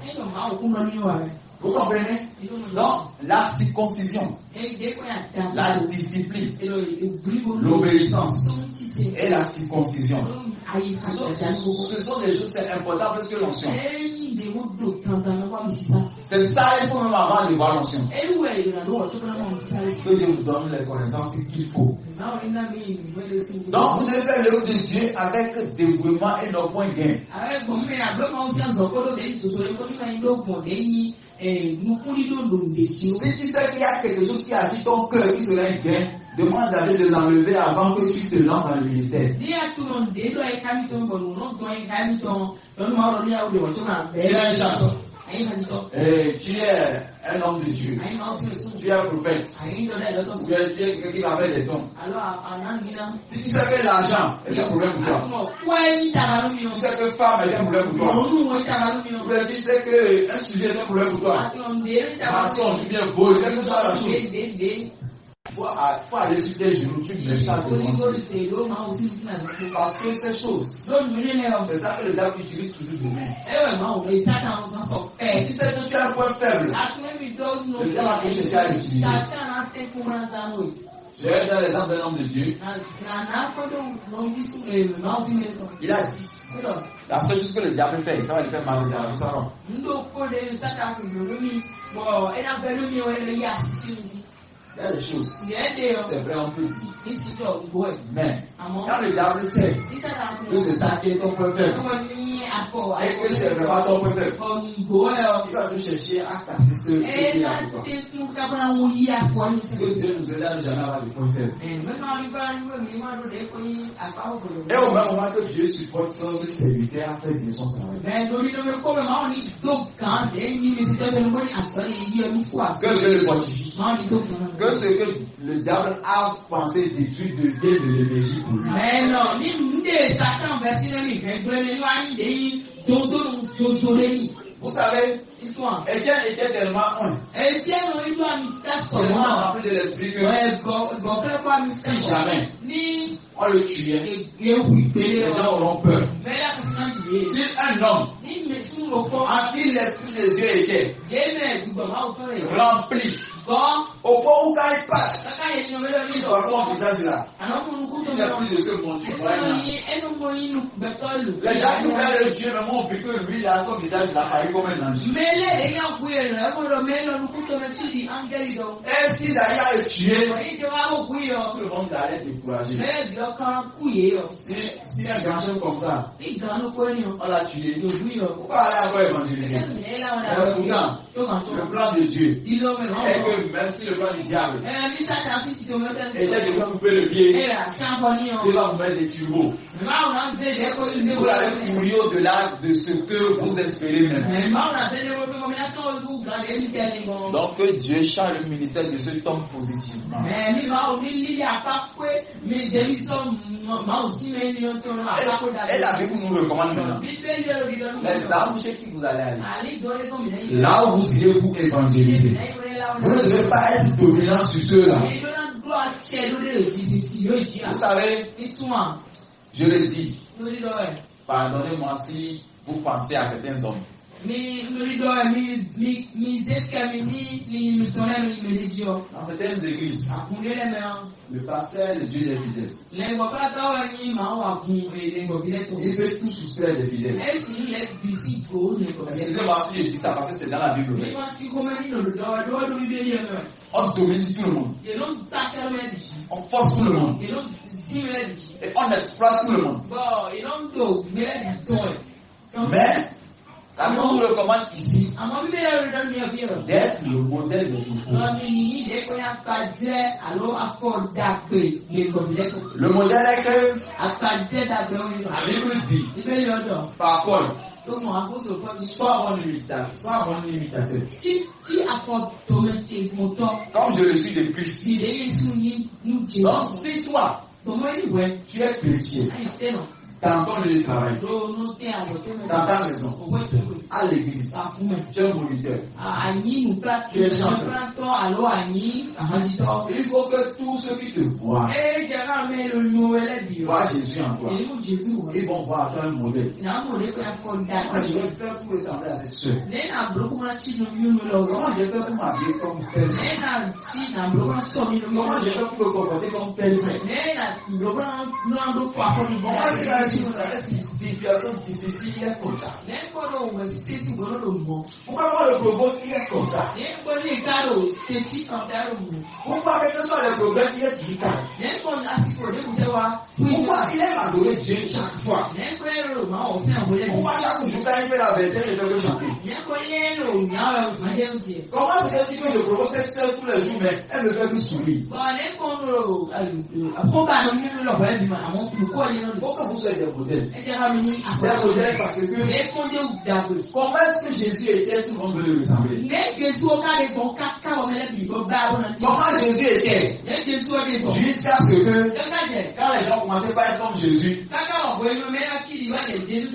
Vous comprenez? Donc, la circoncision, la discipline, l'obéissance et la circoncision. Ce sont des choses importantes parce que l'onction. C'est ça, il faut même avoir de voir l'onction. Que Dieu vous donne les connaissances qu'il faut. Donc, vous devez faire l'œuvre de Dieu avec dévouement et non point gain. Si tu sais qu'il y a quelque chose qui agit ton cœur qui serait un gain, demande à Dieu de l'enlever avant que tu te lances dans le ministère. Il y a un champ. Et tu es un homme de Dieu. Tu es un prophète. Tu es quelqu'un qui va faire des dons. Si tu sais que l'argent est un problème pour toi. Tu sais que femme est un problème pour toi. Tu sais qu'un sujet est un problème pour toi. Maçon, tu viens voler, quelle que soit la chose. Faut aller sur tes genoux, tu mets ça devant Dieu. Parce que ces choses, c'est ça que le diable utilise toujours demain. Et tu sais que tu as un point faible. Le diable a cherché à l'utiliser. J'ai un exemple d'un homme de Dieu. Il a dit, la seule chose que le diable fait, ça va lui faire mal au diable. Ça va. Il y a des choses, c'est vrai, on peut dire. Mais quand le diable sait que c'est ça qui est ton point faible, et que c'est vraiment ton point faible, il va te chercher à casser ce qui est là pour toi. Que Dieu nous aide à ne jamais avoir de point faible. Et au même moment que Dieu supporte son serviteur à faire bien son travail. Que Dieu le fortifie. Que ce que le diable a pensé détruire devient de l'énergie pour lui. Vous savez, Étienne était tellement un. Tellement rempli de l'esprit que si jamais on le tuait, les gens auront peur. Si un homme en qui l'esprit de Dieu était rempli, au point où quand il parle, il voit son visage là. Il n'a plus de ce monde. Les gens qui regardent le Dieu, mais moi, on vit que lui, là, son visage là, pareil comme un ange. Et si d'ailleurs le tuer, tout le monde allait décourager. Si un grand chef comme ça, on l'a tué, pourquoi aller encore évangéliser? Le plan de Dieu est que même si le plan du diable était de vous couper le pied, il va vous mettre des turbots. Vous allez courir au-delà de ce que vous espérez maintenant. Donc que Dieu change le ministère de cet homme positivement. Et la Bible nous recommande maintenant les armes chez qui vous allez aller. Là où vous irez pour évangéliser. Vous ne devez pas être dominant sur ceux-là. Vous savez, je le dis, pardonnez-moi si vous pensez à certains hommes. Dans certaines églises, le pasteur est le Dieu des fidèles. Il peut tout soustraire des fidèles. Excusez-moi si je dis ça parce que c'est dans la Bible. On domine tout le monde. On force tout le monde. Et on exploite tout le monde. Mais la Bible nous recommande ici d'être le modèle de tout le monde. Le modèle est que la Bible dit par Paul, sois mon imitateur. Comme je le suis de Christ. Donc si toi, tu es chrétien, dans ton lieu de travail, dans ta maison, à l'église, tu es moniteur, tu es chanteur. Il faut que tous ceux qui te voient voient Jésus en toi. Ils vont voir toi un modèle. Moi, je vais faire pour ressembler à cette soeur. Comment je vais faire pour m'habiller comme tel frère? Comment je vais faire pour me comporter comme tel frère? Situation difficile, il est comme ça. Pourquoi quand le provoque, il est comme ça? Pourquoi quel que soit le problème, il est du calme? Pourquoi il aime adorer Dieu chaque fois? Pourquoi chaque jour quand il fait la vaisselle, il veut chanter? Comment se fait-il que je provoque cette soeur tous les jours, mais elle me fait plus sourire? Pourquoi vous soyez des modèles? Des modèles parce que comment est-ce que Jésus était, tout le monde veut le ressembler? Comment Jésus était? Jusqu'à ce que quand les gens commençaient pas à être comme Jésus,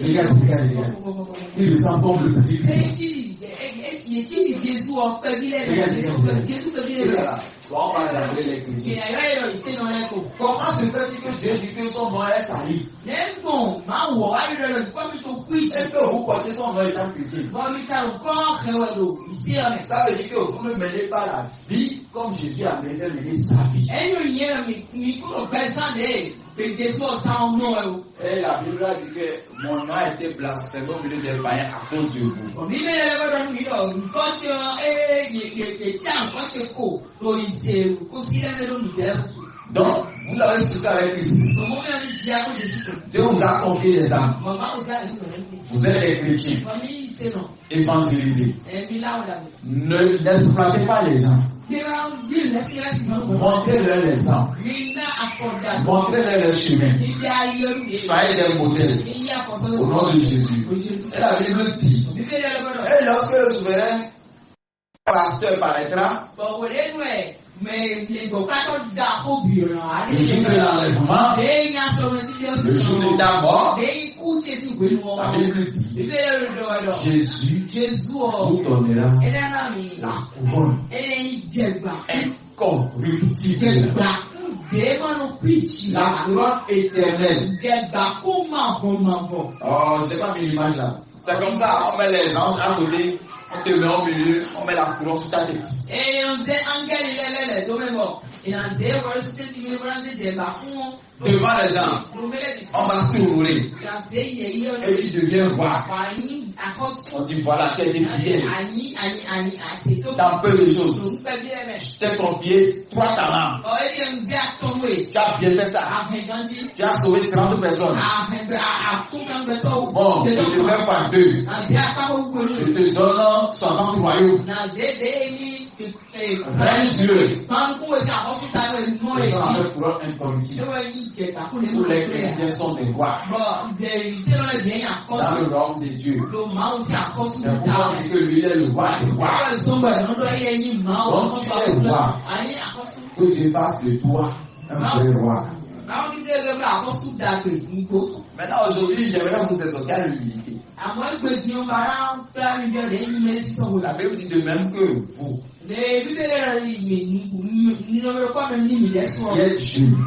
regarde. Il ressemble comme le petit. Comment se fait-il que Dieu dit que son nom est sali? Est-ce que vous portez son nom étant chrétien? Ça veut dire que vous ne menez pas la vie comme Jésus a mené sa vie. Et la Bible a dit que mon nom a été blasphémé au milieu des païens à cause de vous. Donc, vous avez souffert avec Christ. Dieu vous a confié les âmes. Vous êtes des chrétiens. Évangélisés. N'exploitez pas les gens. Montrez-leur l'exemple. Montrez-leur le chemin. Soyez des modèles. Au nom de Jésus. Et la Bible dit. Et lorsque le souverain pasteur paraîtra, le jour de l'enlèvement, le jour de ta mort, la Bible dit, Jésus vous donnera la couronne incorruptible, la couronne éternelle. Oh, je n'ai pas mis l'image là. C'est comme ça, on met les anges à côté. On te met au milieu, on met la couronne sur ta tête. Devant les gens, on va tout rouler. Et tu deviens roi. On dit voilà, tu es défié. Dans peu de choses. Je t'ai confié 3 talents. Tu as bien fait ça. Tu as sauvé 30 personnes. Bon, je te fais par 2. Je te donne 60 royaumes. Règne sur eux. Tous les chrétiens sont des rois. Dans le royaume de Dieu. C'est pourquoi on dit que lui est le roi des rois. Donc tu es roi. Que Dieu fasse de toi un vrai roi. Maintenant aujourd'hui, j'aimerais vous exhorter à l'humilité. La Bible dit de même que vous. Qui êtes jeunes.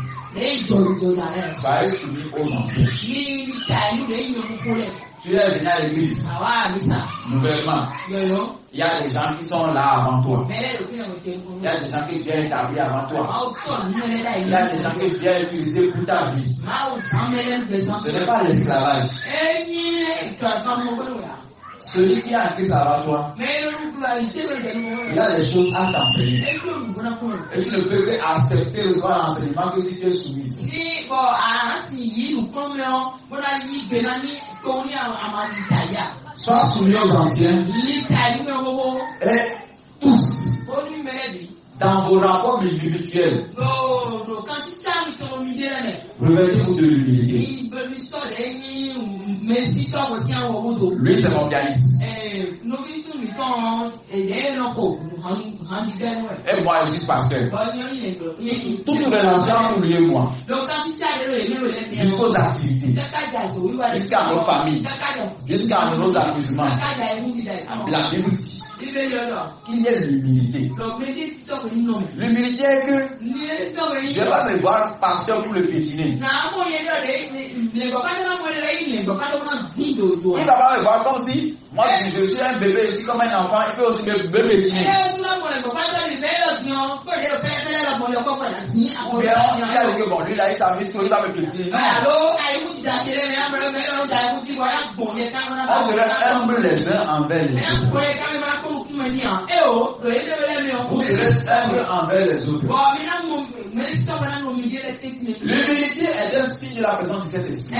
Soyez soumis aux anciens. Tu es venu à l'église. Nouvellement. Il y a des gens qui sont là avant toi. Il y a des gens qui viennent établir avant toi. Il y a des gens qui viennent utiliser pour ta vie. Ce n'est pas l'esclavage. Celui qui a Christ avant toi, il y a des choses à t'enseigner. Et tu ne peux que accepter le soir l'enseignement que si tu es soumise. Sois soumis aux anciens. Et tous, dans vos rapports individuels, revêtez-vous de l'humilité. Lui, c'est mon pianiste. Et moi, je suis pasteur. Toute relation entre lui et moi, jusqu'aux activités, jusqu'à nos familles, jusqu'à nos amusements, la Bible dit qu'il y ait l'humilité. L'humilité est que je vais me voir pasteur pour le piétiner. Il va pas me voir comme si moi je suis un bébé, je suis comme un enfant, il peut aussi me piétiner. Ou bien on dit que bon, lui là il s'amuse, il va me piétiner. On serait humble les uns envers les autres. Vous serez humble envers les autres. L'humilité est un signe de la présence du Saint-Esprit.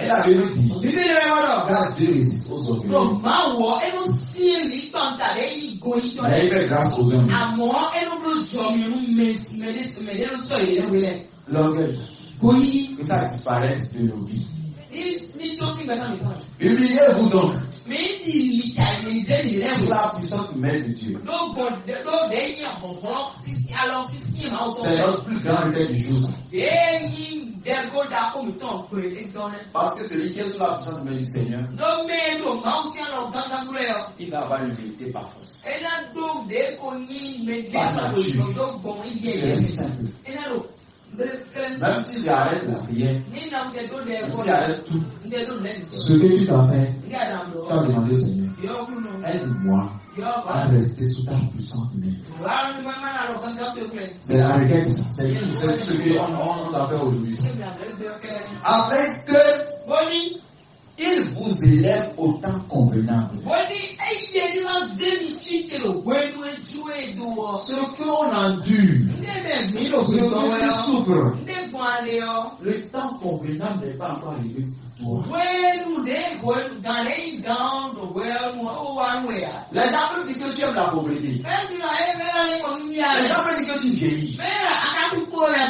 Elle avait dit, car Dieu résiste aux orgueilleux. Mais il fait grâce aux hommes. L'orgueil. Que ça disparaisse de nos vies. Humiliez-vous donc sous la puissante main de Dieu. C'est notre plus grand regret du jour. Parce que celui qui est sous la puissante main du Seigneur, il va avoir une vérité par force. C'est simple. Même si j'arrête la prière, même si j'arrête tout, ce que tu dois faire, tu as demandé au Seigneur, aide-moi à rester sous ta puissante main. C'est la requête, c'est ce qu'on doit faire aujourd'hui. Avec que il vous élève au temps convenable. Ce qu'on endure, ce que tu souffres, le temps convenable n'est pas encore arrivé pour toi. Les gens peuvent dire que tu aimes la pauvreté. Les gens peuvent dire que tu vieillis.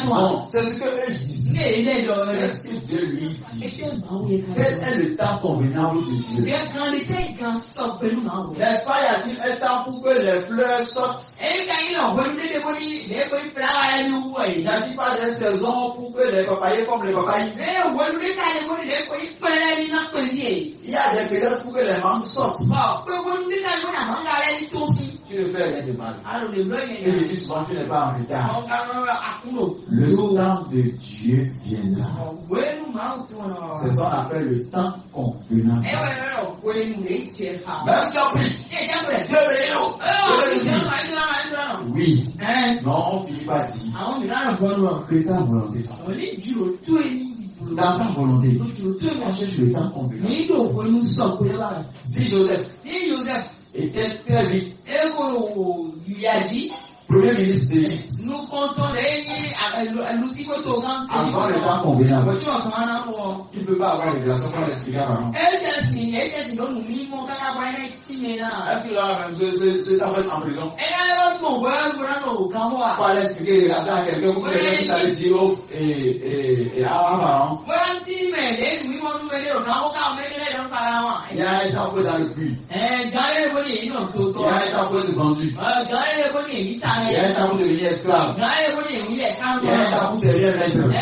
Non, c'est ce qu'eux disent. Qu'est-ce que Dieu lui dit? Quel est le temps convenable de Dieu? N'est-ce pas, y a-t-il un temps pour que les fleurs sortent? Y a-t-il pas des saisons pour que les papayers comme les papayes? Il y a des périodes pour que les mangues sortent. Tu ne fais rien de mal. Et je dis souvent, tu n'es pas en retard. Le temps de Dieu viendra. C'est ça qu'on appelle le temps convenable. Même si on prie, Dieu bénis-nous. Oui. Non, on finit par dire que ta volonté soit. Dans sa volonté, on cherche le temps convenable. Si Joseph était très vite Premier ministre d'Égypte, nous comptons avant le temps convenable. Tu ne peux pas avoir des relations pour l'expliquer avant. Est-ce qu'il a même en prison? Pour aller expliquer les relations à quelqu'un pour que quelqu'un puisse aller dire et avant. Il y a un temps pour dans le puits. Il y a un temps pour être vendu. Il y a un temps pour devenir esclave. Il y a un temps pour servir maître. Il y a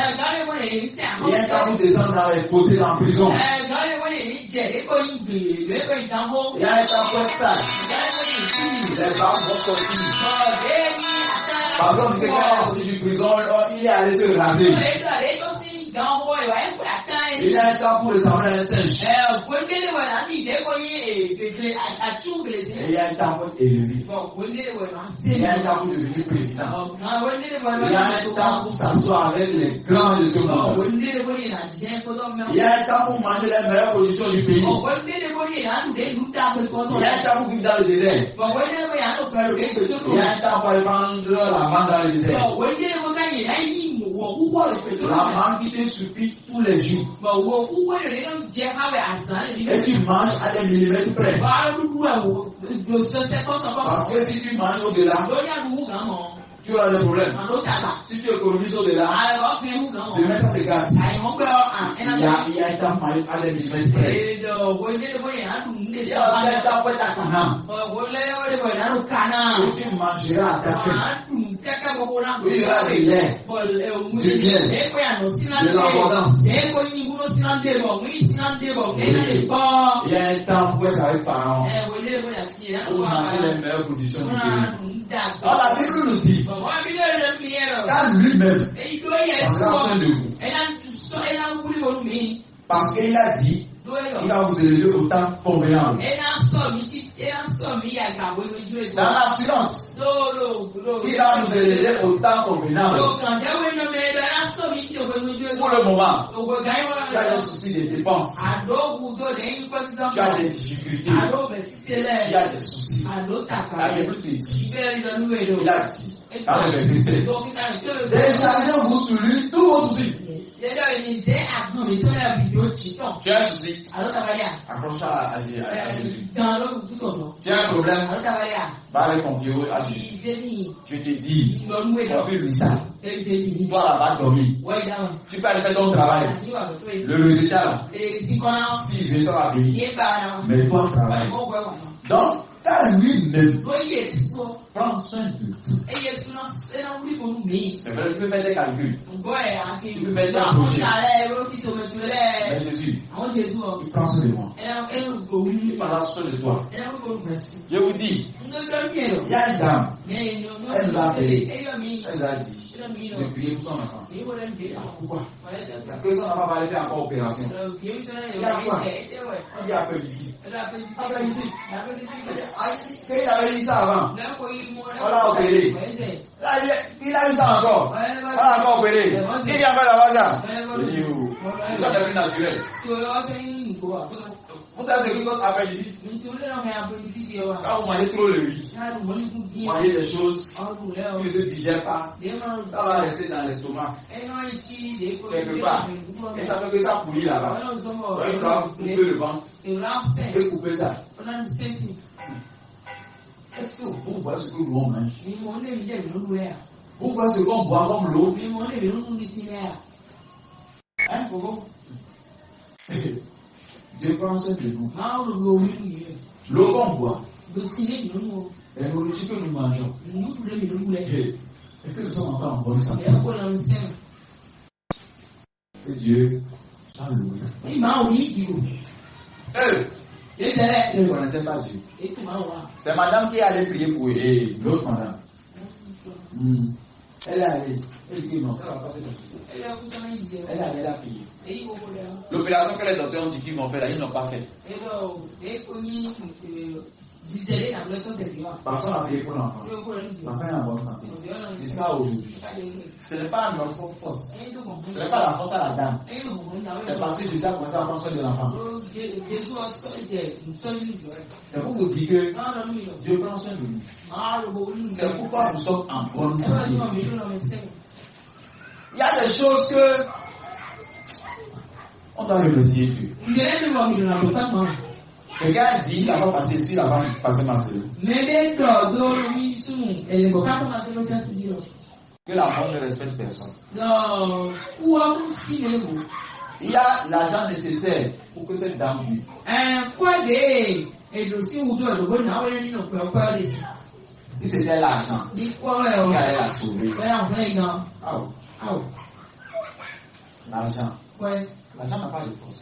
un temps pour descendre dans les fossés en prison. Il y a un temps pour être sale. Les barbes vont sortir. Par exemple, quelqu'un est sorti du prison, il est allé se raser. Il y a un temps pour ressembler à un singe. Il y a un temps pour être élevé. Il y a un temps pour devenir président. Il y a un temps pour s'asseoir avec les grands de ce monde. Il y a un temps pour manger les meilleures productions du pays. Il y a un temps pour vivre dans le désert. Il y a un temps pour aller prendre la manne dans le désert. La manne qui te suffit tous les jours. Et tu manges à des millimètres près. Parce que si tu manges au-delà, tu auras des problèmes. Si tu économises au-delà, demain ça se gâte. Il y a un temps pour à des millimètres près. Il y a un temps pour être à Canaan. Où tu mangeras à ta faim. Où il y aura du lait, du miel, de l'abondance. Il y a un temps pour être avec Pharaon. Pour manger les meilleures productions du pays. Alors la Bible nous dit, car lui-même prendra soin de vous. Parce qu'il a dit, il va vous élever au temps convenable. Dans l'assurance, il va nous élever au temps convenable. Pour le moment, tu as des soucis de dépenses. Tu as des difficultés. Tu as des soucis. La Bible te dit, il a dit, dans le verset 7, déchargez-vous sur lui tous vos soucis. Tu as un souci. Accroche-toi à Jésus. Tu as un problème. Va avec ton Dieu à Jésus. Je te dis, confie-lui ça. Toi là-bas dormir. Tu peux aller faire ton travail. Le résultat là, si je sors à payer, mais toi travaille. Donc, dans lui-même, prends soin de tout. C'est vrai, tu peux faire des calculs. Tu peux faire des projets. Mais Jésus, il prend soin de moi. Il prendra soin de toi. Je vous dis, il y a une dame, elle l'a appelé. Elle a dit, de prier pour son enfant. Pourquoi? Parce que son enfant va aller faire encore opération. Il y a quoi? On dit appendicite. Appendicite. Il avait dit ça avant. On l'a opéré. Il a eu ça encore. On l'a encore opéré. Il vient encore d'avoir ça. Il dit où? Vous avez vu naturel. Vous savez ce que cause appendicite? Quand vous mangez trop le riz, mangez des choses qui ne se digèrent pas, ça va rester dans l'estomac quelque part. Et ça fait que ça pourrit là-bas. Donc il doit couper le ventre et couper ça. Est-ce que vous voyez ce que nous on mange? Vous voyez ce qu'on boit comme l'eau? Hein, Coco? Dieu prend soin de nous. L'eau qu'on boit, la nourriture que nous mangeons, est-ce que nous sommes encore en bonne santé? Et Dieu, alléluia. Il ne connaissait pas Dieu. C'est madame qui allait prier pour l'autre madame. Elle est allée. Elle dit non, ça ne va pas se passer. Elle est allée la prier. L'opération que les docteurs ont dit qu'ils vont faire là, ils n'ont pas fait. Parce qu'on a prié pour l'enfant. L'enfant est en bonne santé. Jusqu'à aujourd'hui. Ce n'est pas notre force. Ce n'est pas la force à la dame. C'est parce que Jésus a commencé à prendre soin de l'enfant. C'est pour vous dire que Dieu prend soin de nous. C'est pourquoi nous sommes en bonne santé. Il y a des choses que on doit remercier Dieu. Quelqu'un a dit, la fois passée, si la fois passée ma sœur, que la mort ne respecte personne. Il y a l'argent nécessaire pour que cette dame vive. Si c'était l'argent, il allait la sauver. L'argent. L'argent n'a pas de force.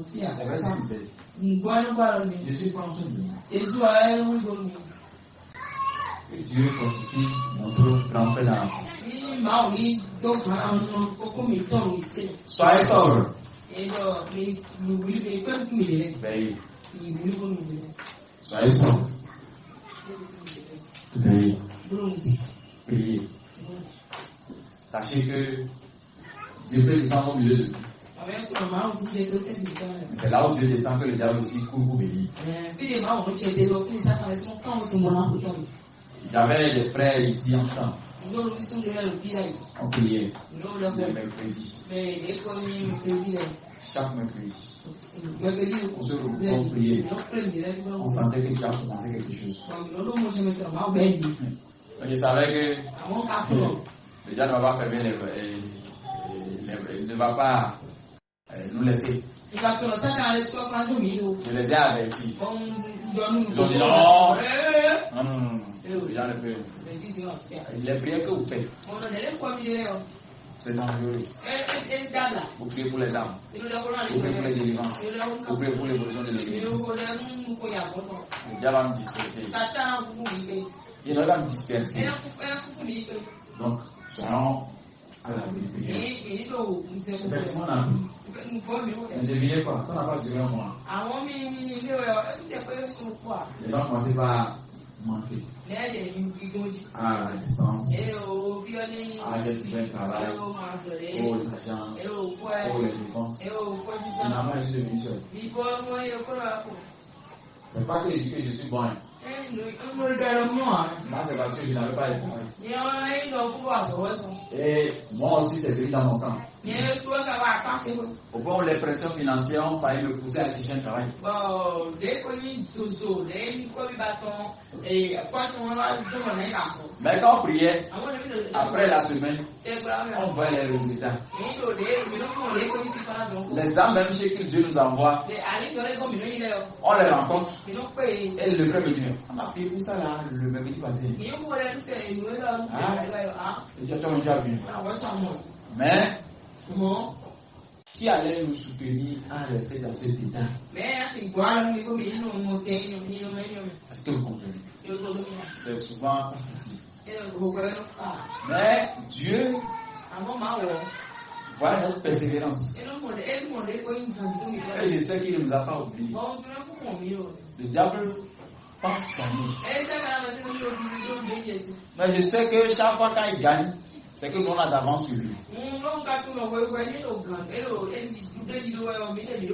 C'est vrai, ça nous aide. Jésus prend soin de nous. Que Dieu continue notre grand-père dans l'enfant. Soyez sobre. Veillez. Soyez sobre. Veillez. Priez. Sachez que Dieu peut descendre au milieu de nous. C'est là où Dieu descend que les diables aussi courent pour bénir. J'avais des frères ici en temps. On priait le mercredi. Chaque mercredi. On se regroupait, on priait. On sentait que Dieu a commencé quelque chose. Je savais que le diable ne va pas fermer il ne va pas nous laisser. Je les ai avertis. Ils ont dit non. Les gens ne peuvent. Les prières que vous faites, c'est dangereux. Vous priez pour les âmes. Vous priez pour les délivrances. Vous priez pour l'évolution de l'église. Le diable va me disperser. Il va me disperser. Donc, soyons à la prière. Effectivement, on a vu. Ne devinez pas, ça n'a pas duré un mois. Les gens commençaient par manquer. À la distance. J'ai trouvé un travail. L'argent. Les dépenses. Finalement, je suis devenu seul. C'est pas que je dis que je suis bon. Moi, c'est parce que je n'avais pas été. Et moi aussi, c'est venu dans mon camp. Au point où les pressions financières ont failli me pousser à chercher un travail. Mais quand on priait, après la semaine, on voit les résultats. Les âmes, même chez qui Dieu nous envoie, on les rencontre. Et le frère me dit, on a prié pour ça là, le mercredi passé. Mais qui allait nous soutenir à rester dans cet état? Est-ce que vous comprenez? C'est souvent pas facile. Mais Dieu voit notre persévérance. Et je sais qu'il ne nous a pas oubliés. Le diable pense qu'à nous. Mais je sais que chaque fois quand il gagne, c'est que nous on a d'avance sur lui.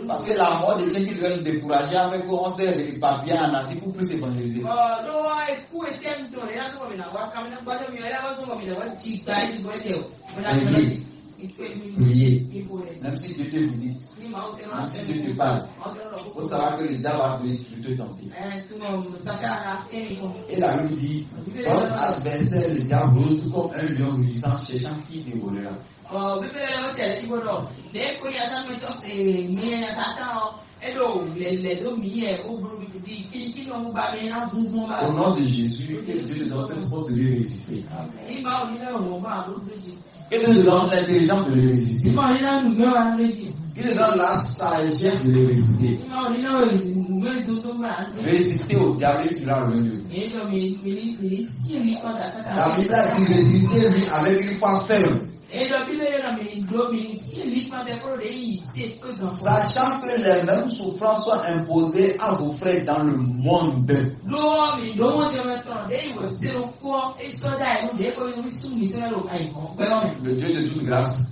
Parce que la mort de Dieu qui devait nous décourager avec eux, on s'est réparpillé en Asie pour plus évangéliser. Priez. Même si Dieu te visite, même si Dieu te parle, il faut savoir que le diable va te tenter. Et la Bible dit, votre adversaire, le diable, tout comme un lion rugissant, cherchant qui dévorera. Au nom de Jésus, que Dieu te donne cette force de lui résister. Que Dieu te donne l'intelligence de lui résister. Que Dieu te donne la sagesse de lui résister. Résister au diable et tu l'as revenu. La Bible a dit résister lui avec une foi ferme. Sachant que les mêmes souffrances sont imposées à vos frères dans le monde. Le Dieu de toute grâce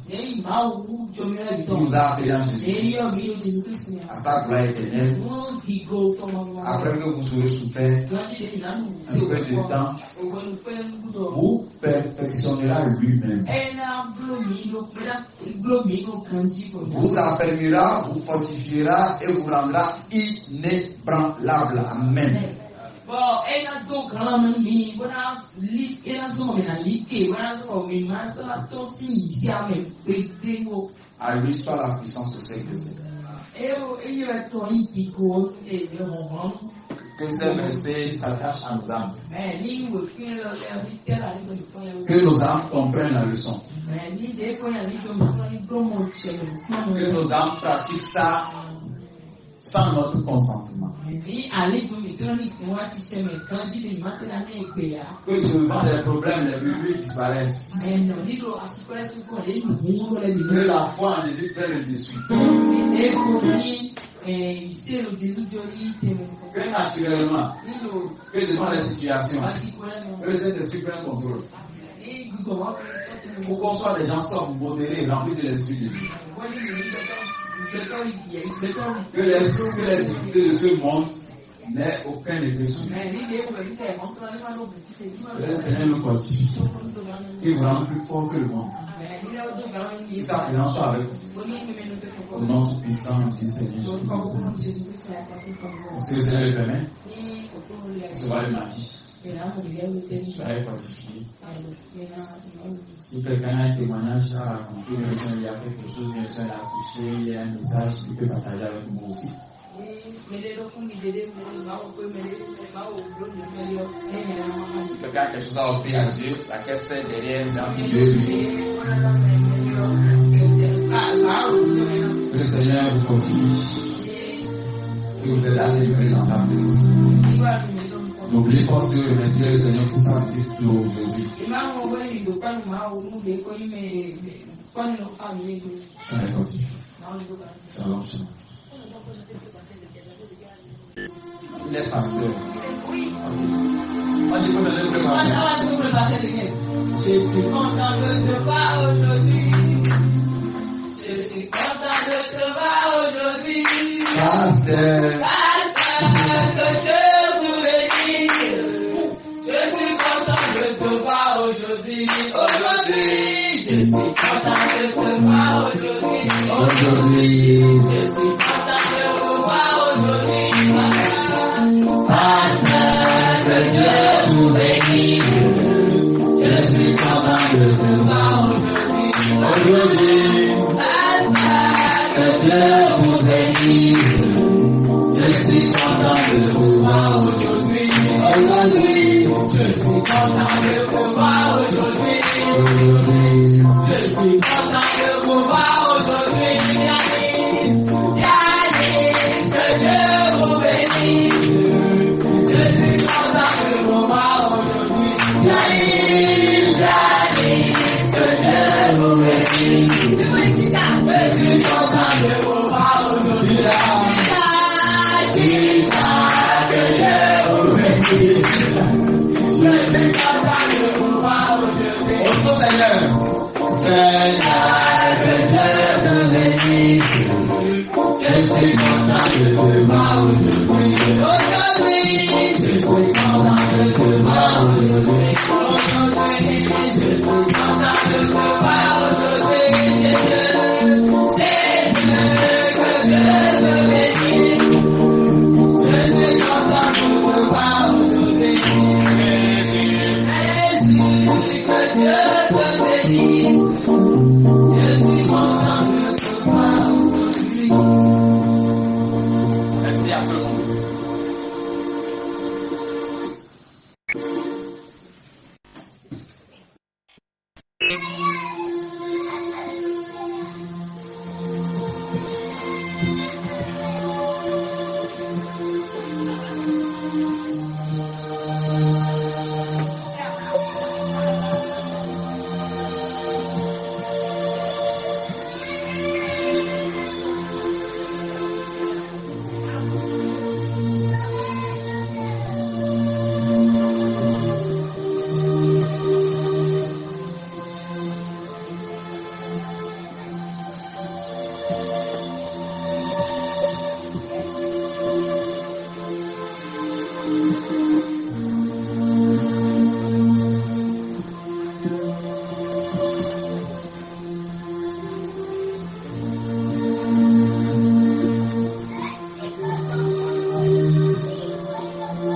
nous a appelés en Jésus à sa gloire éternelle. Après que vous aurez souffert un peu de temps, vous perfectionnera lui-même. Vous affermira, vous fortifiera et vous rendra inébranlable. Amen. À lui soit la puissance au siècle des siècles. Que ces versets s'attachent à nos âmes. Que nos âmes comprennent la leçon. Que nos âmes pratiquent ça sans notre consentement. Que devant les problèmes, les bébés disparaissent. Que la foi en Jésus prenne le dessus. Que naturellement, que devant les situations, que le Saint-Esprit prenne contrôle. Pour qu'on soit des gens sobres, modérés, remplis de l'Esprit de Dieu. Que les difficultés de ce monde n'aient aucun effet sur nous. Que le Seigneur nous fortifie. Qu'il vous rende plus fort que le monde. Que sa présence soit avec vous. Au nom tout puissant du Seigneur Jésus. Si le Seigneur le permet, ce va le mardi. Soyez fortifiés. Si quelqu'un a un témoignage à raconter, il y a quelque chose, il y a accouché, il y a un message qu'il peut partager avec nous aussi. Si quelqu'un a quelque chose à offrir à Dieu, la caisse est derrière, c'est en Dieu lui. Que le Seigneur vous fortifie. Que vous êtes délivrés dans sa présence. N'oubliez pas de remercier le Seigneur pour sa visite aujourd'hui. Soyez fortifiés. Shalom, shalom. Il est pasteur. On dit que c'est le pasteur. Je suis content de te voir aujourd'hui. Je suis content de te voir aujourd'hui. Pasteur. Pasteur, que je vous bénisse. content de vous voir aujourd'hui. Je suis content de vous voir aujourd'hui. Yanis, que Dieu vous bénisse. Je suis content de vous voir aujourd'hui. Yanis, que Dieu vous bénisse. Je suis content de vous voir aujourd'hui. Que Dieu vous bénisse. Je suis content de vous voir aujourd'hui. Seigneur, que Dieu te bénisse. Je suis content de te voir aujourd'hui. Aujourd'hui, je suis content de te voir aujourd'hui. Aujourd'hui, je suis content de te voir aujourd'hui. Jésus, que Dieu te bénisse. Je suis content de te voir aujourd'hui. Jésus, que Dieu te bénisse. Je suis content de te voir aujourd'hui. Merci à tout le monde.